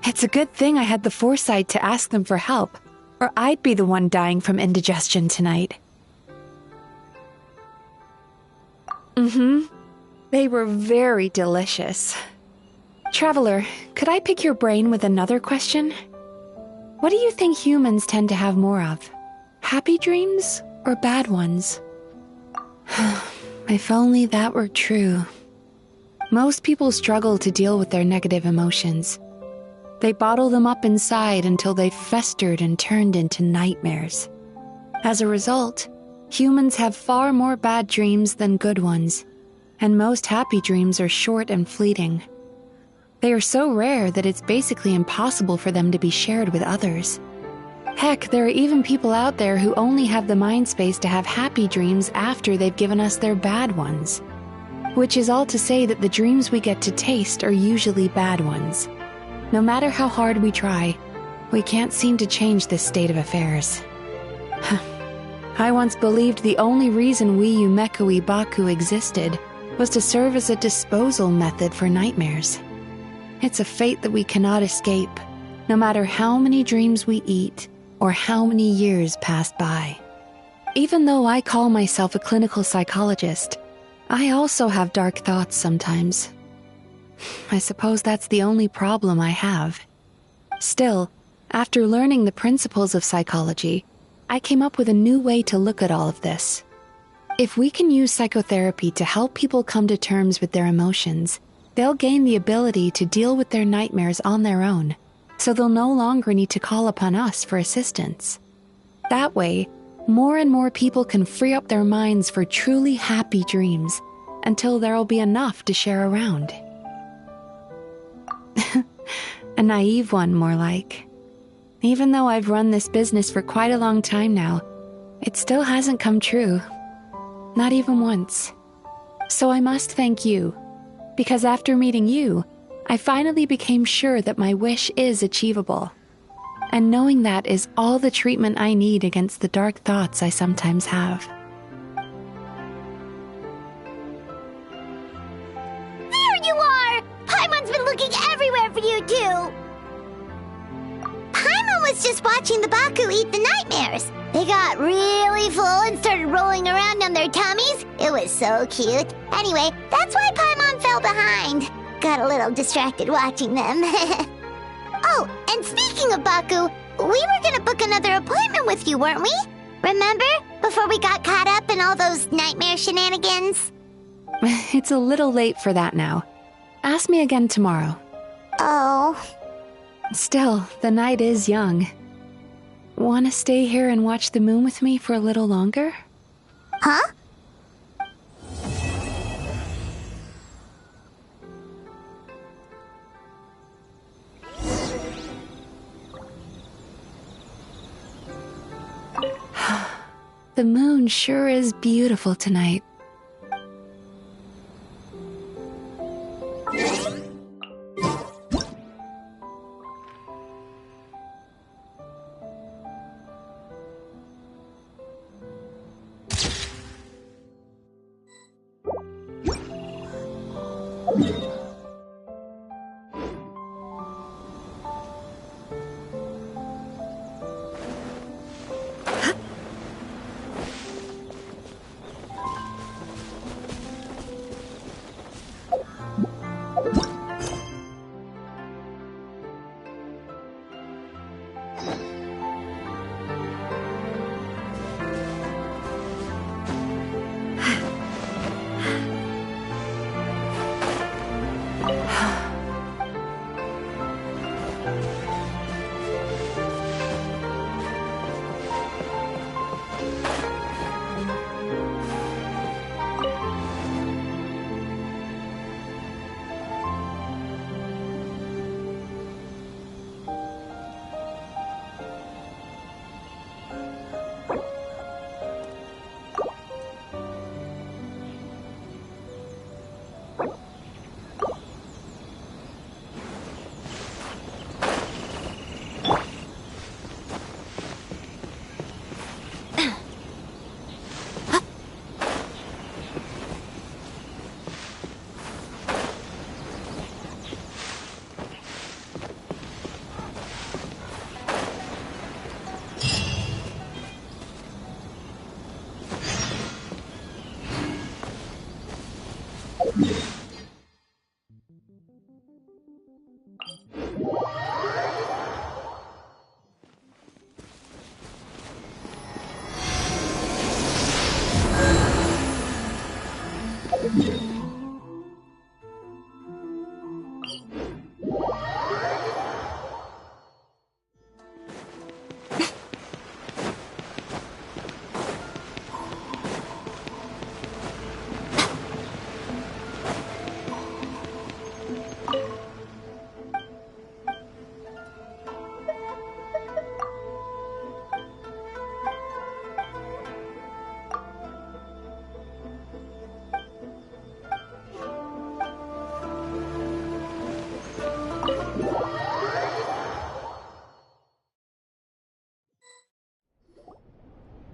It's a good thing I had the foresight to ask them for help, or I'd be the one dying from indigestion tonight. They were very delicious. Traveler, could I pick your brain with another question? What do you think humans tend to have more of? Happy dreams or bad ones? If only that were true. Most people struggle to deal with their negative emotions. They bottle them up inside until they've festered and turned into nightmares. As a result, humans have far more bad dreams than good ones, and most happy dreams are short and fleeting. They are so rare that it's basically impossible for them to be shared with others. Heck, there are even people out there who only have the mind space to have happy dreams after they've given us their bad ones. Which is all to say that the dreams we get to taste are usually bad ones. No matter how hard we try, we can't seem to change this state of affairs. I once believed the only reason we Yomekui Baku existed was to serve as a disposal method for nightmares. It's a fate that we cannot escape, no matter how many dreams we eat or how many years pass by. Even though I call myself a clinical psychologist, I also have dark thoughts sometimes. I suppose that's the only problem I have. Still, after learning the principles of psychology, I came up with a new way to look at all of this. If we can use psychotherapy to help people come to terms with their emotions, they'll gain the ability to deal with their nightmares on their own, so they'll no longer need to call upon us for assistance. That way, more and more people can free up their minds for truly happy dreams, until there'll be enough to share around. A naive one, more like. Even though I've run this business for quite a long time now, it still hasn't come true. Not even once. So I must thank you, because after meeting you, I finally became sure that my wish is achievable. And knowing that is all the treatment I need against the dark thoughts I sometimes have. There you are! Paimon's been looking everywhere for you, too! Paimon was just watching the Baku eat the nightmares. They got really full and started rolling around on their tummies. It was so cute. Anyway, that's why Paimon fell behind. Got a little distracted watching them. Oh, and speaking of Baku, we were gonna book another appointment with you, weren't we? Remember? Before we got caught up in all those nightmare shenanigans? It's a little late for that now. Ask me again tomorrow. Oh. Still, the night is young. Want to stay here and watch the moon with me for a little longer? Huh? The moon sure is beautiful tonight.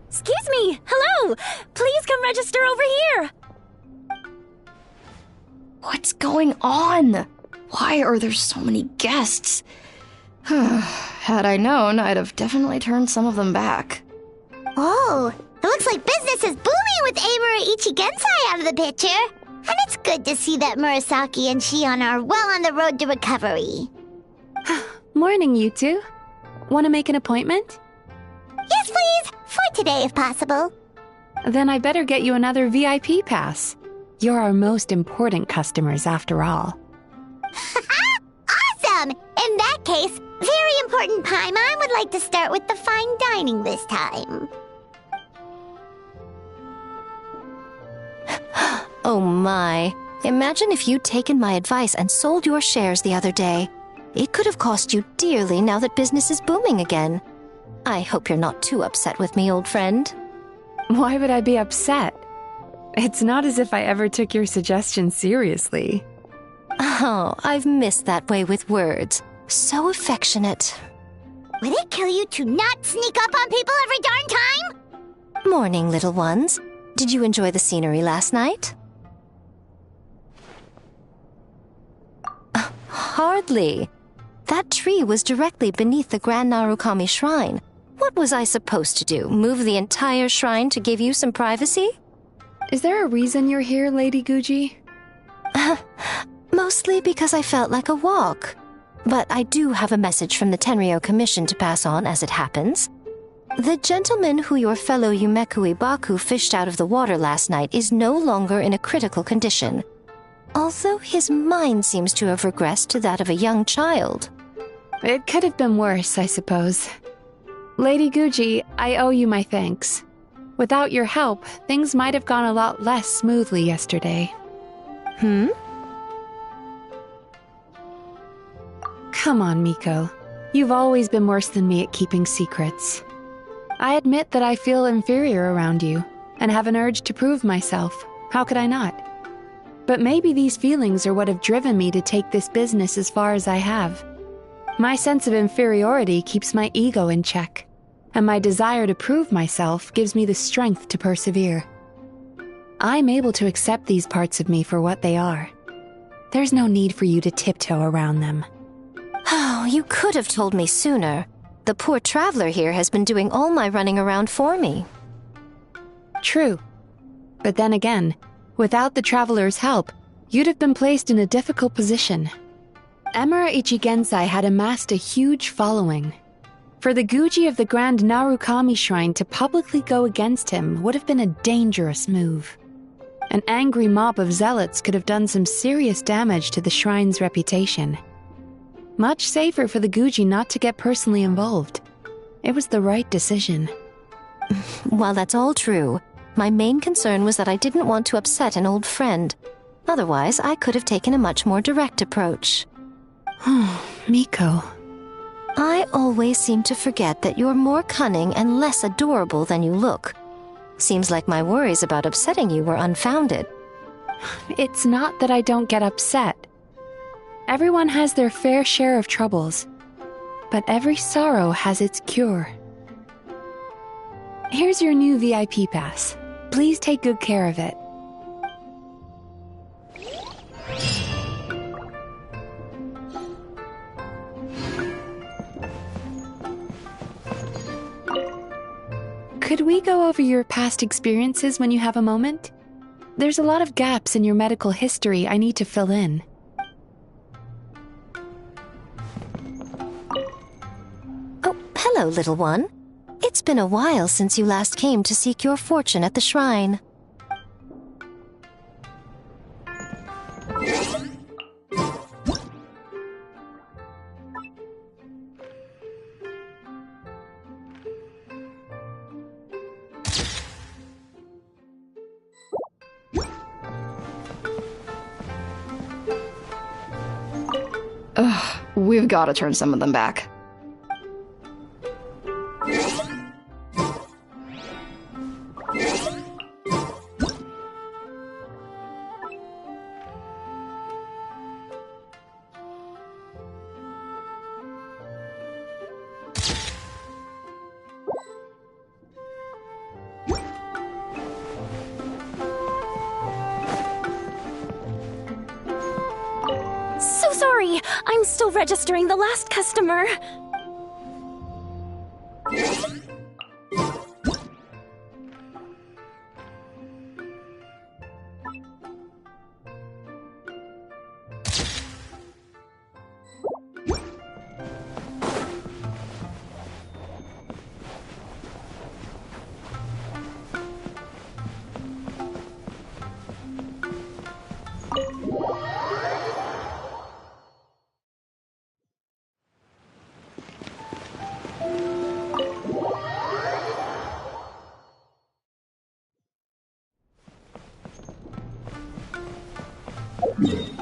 Excuse me! Hello! Please come register over here! What's going on? Why are there so many guests? Had I known, I'd have definitely turned some of them back. Oh, it looks like business is booming with Amura Ichigensai out of the picture. And it's good to see that Murasaki and Shion are well on the road to recovery. Morning, you two. Want to make an appointment? Yes, please. For today, if possible. Then I better get you another VIP pass. You're our most important customers, after all. Awesome! In that case, very important Paimon would like to start with the fine dining this time. Oh my. Imagine if you'd taken my advice and sold your shares the other day. It could have cost you dearly now that business is booming again. I hope you're not too upset with me, old friend. Why would I be upset? It's not as if I ever took your suggestion seriously. Oh, I've missed that way with words. So affectionate. Would it kill you to not sneak up on people every darn time? Morning, little ones. Did you enjoy the scenery last night? Hardly. That tree was directly beneath the Grand Narukami Shrine. What was I supposed to do? Move the entire shrine to give you some privacy? Is there a reason you're here, Lady Guji? Mostly because I felt like a walk. But I do have a message from the Tenryo Commission to pass on as it happens. The gentleman who your fellow Yumeku Ibaku fished out of the water last night is no longer in a critical condition. Although his mind seems to have regressed to that of a young child. It could have been worse, I suppose. Lady Guji, I owe you my thanks. Without your help, things might have gone a lot less smoothly yesterday. Come on, Miko. You've always been worse than me at keeping secrets. I admit that I feel inferior around you, and have an urge to prove myself. How could I not? But maybe these feelings are what have driven me to take this business as far as I have. My sense of inferiority keeps my ego in check, and my desire to prove myself gives me the strength to persevere. I'm able to accept these parts of me for what they are. There's no need for you to tiptoe around them. Oh, you could have told me sooner. The poor traveler here has been doing all my running around for me. True. But then again, without the traveler's help, you'd have been placed in a difficult position. Emura Ichigensai had amassed a huge following. For the Guji of the Grand Narukami Shrine to publicly go against him would have been a dangerous move. An angry mob of zealots could have done some serious damage to the shrine's reputation. Much safer for the Guji not to get personally involved. It was the right decision. While that's all true, my main concern was that I didn't want to upset an old friend. Otherwise, I could have taken a much more direct approach. Miko. I always seem to forget that you're more cunning and less adorable than you look. Seems like my worries about upsetting you were unfounded. It's not that I don't get upset. Everyone has their fair share of troubles, but every sorrow has its cure. Here's your new VIP pass. Please take good care of it. Could we go over your past experiences when you have a moment? There's a lot of gaps in your medical history I need to fill in. Oh, hello, little one. It's been a while since you last came to seek your fortune at the shrine. Ugh, we've got to turn some of them back. So sorry. I'm still registering the last customer. Yeah.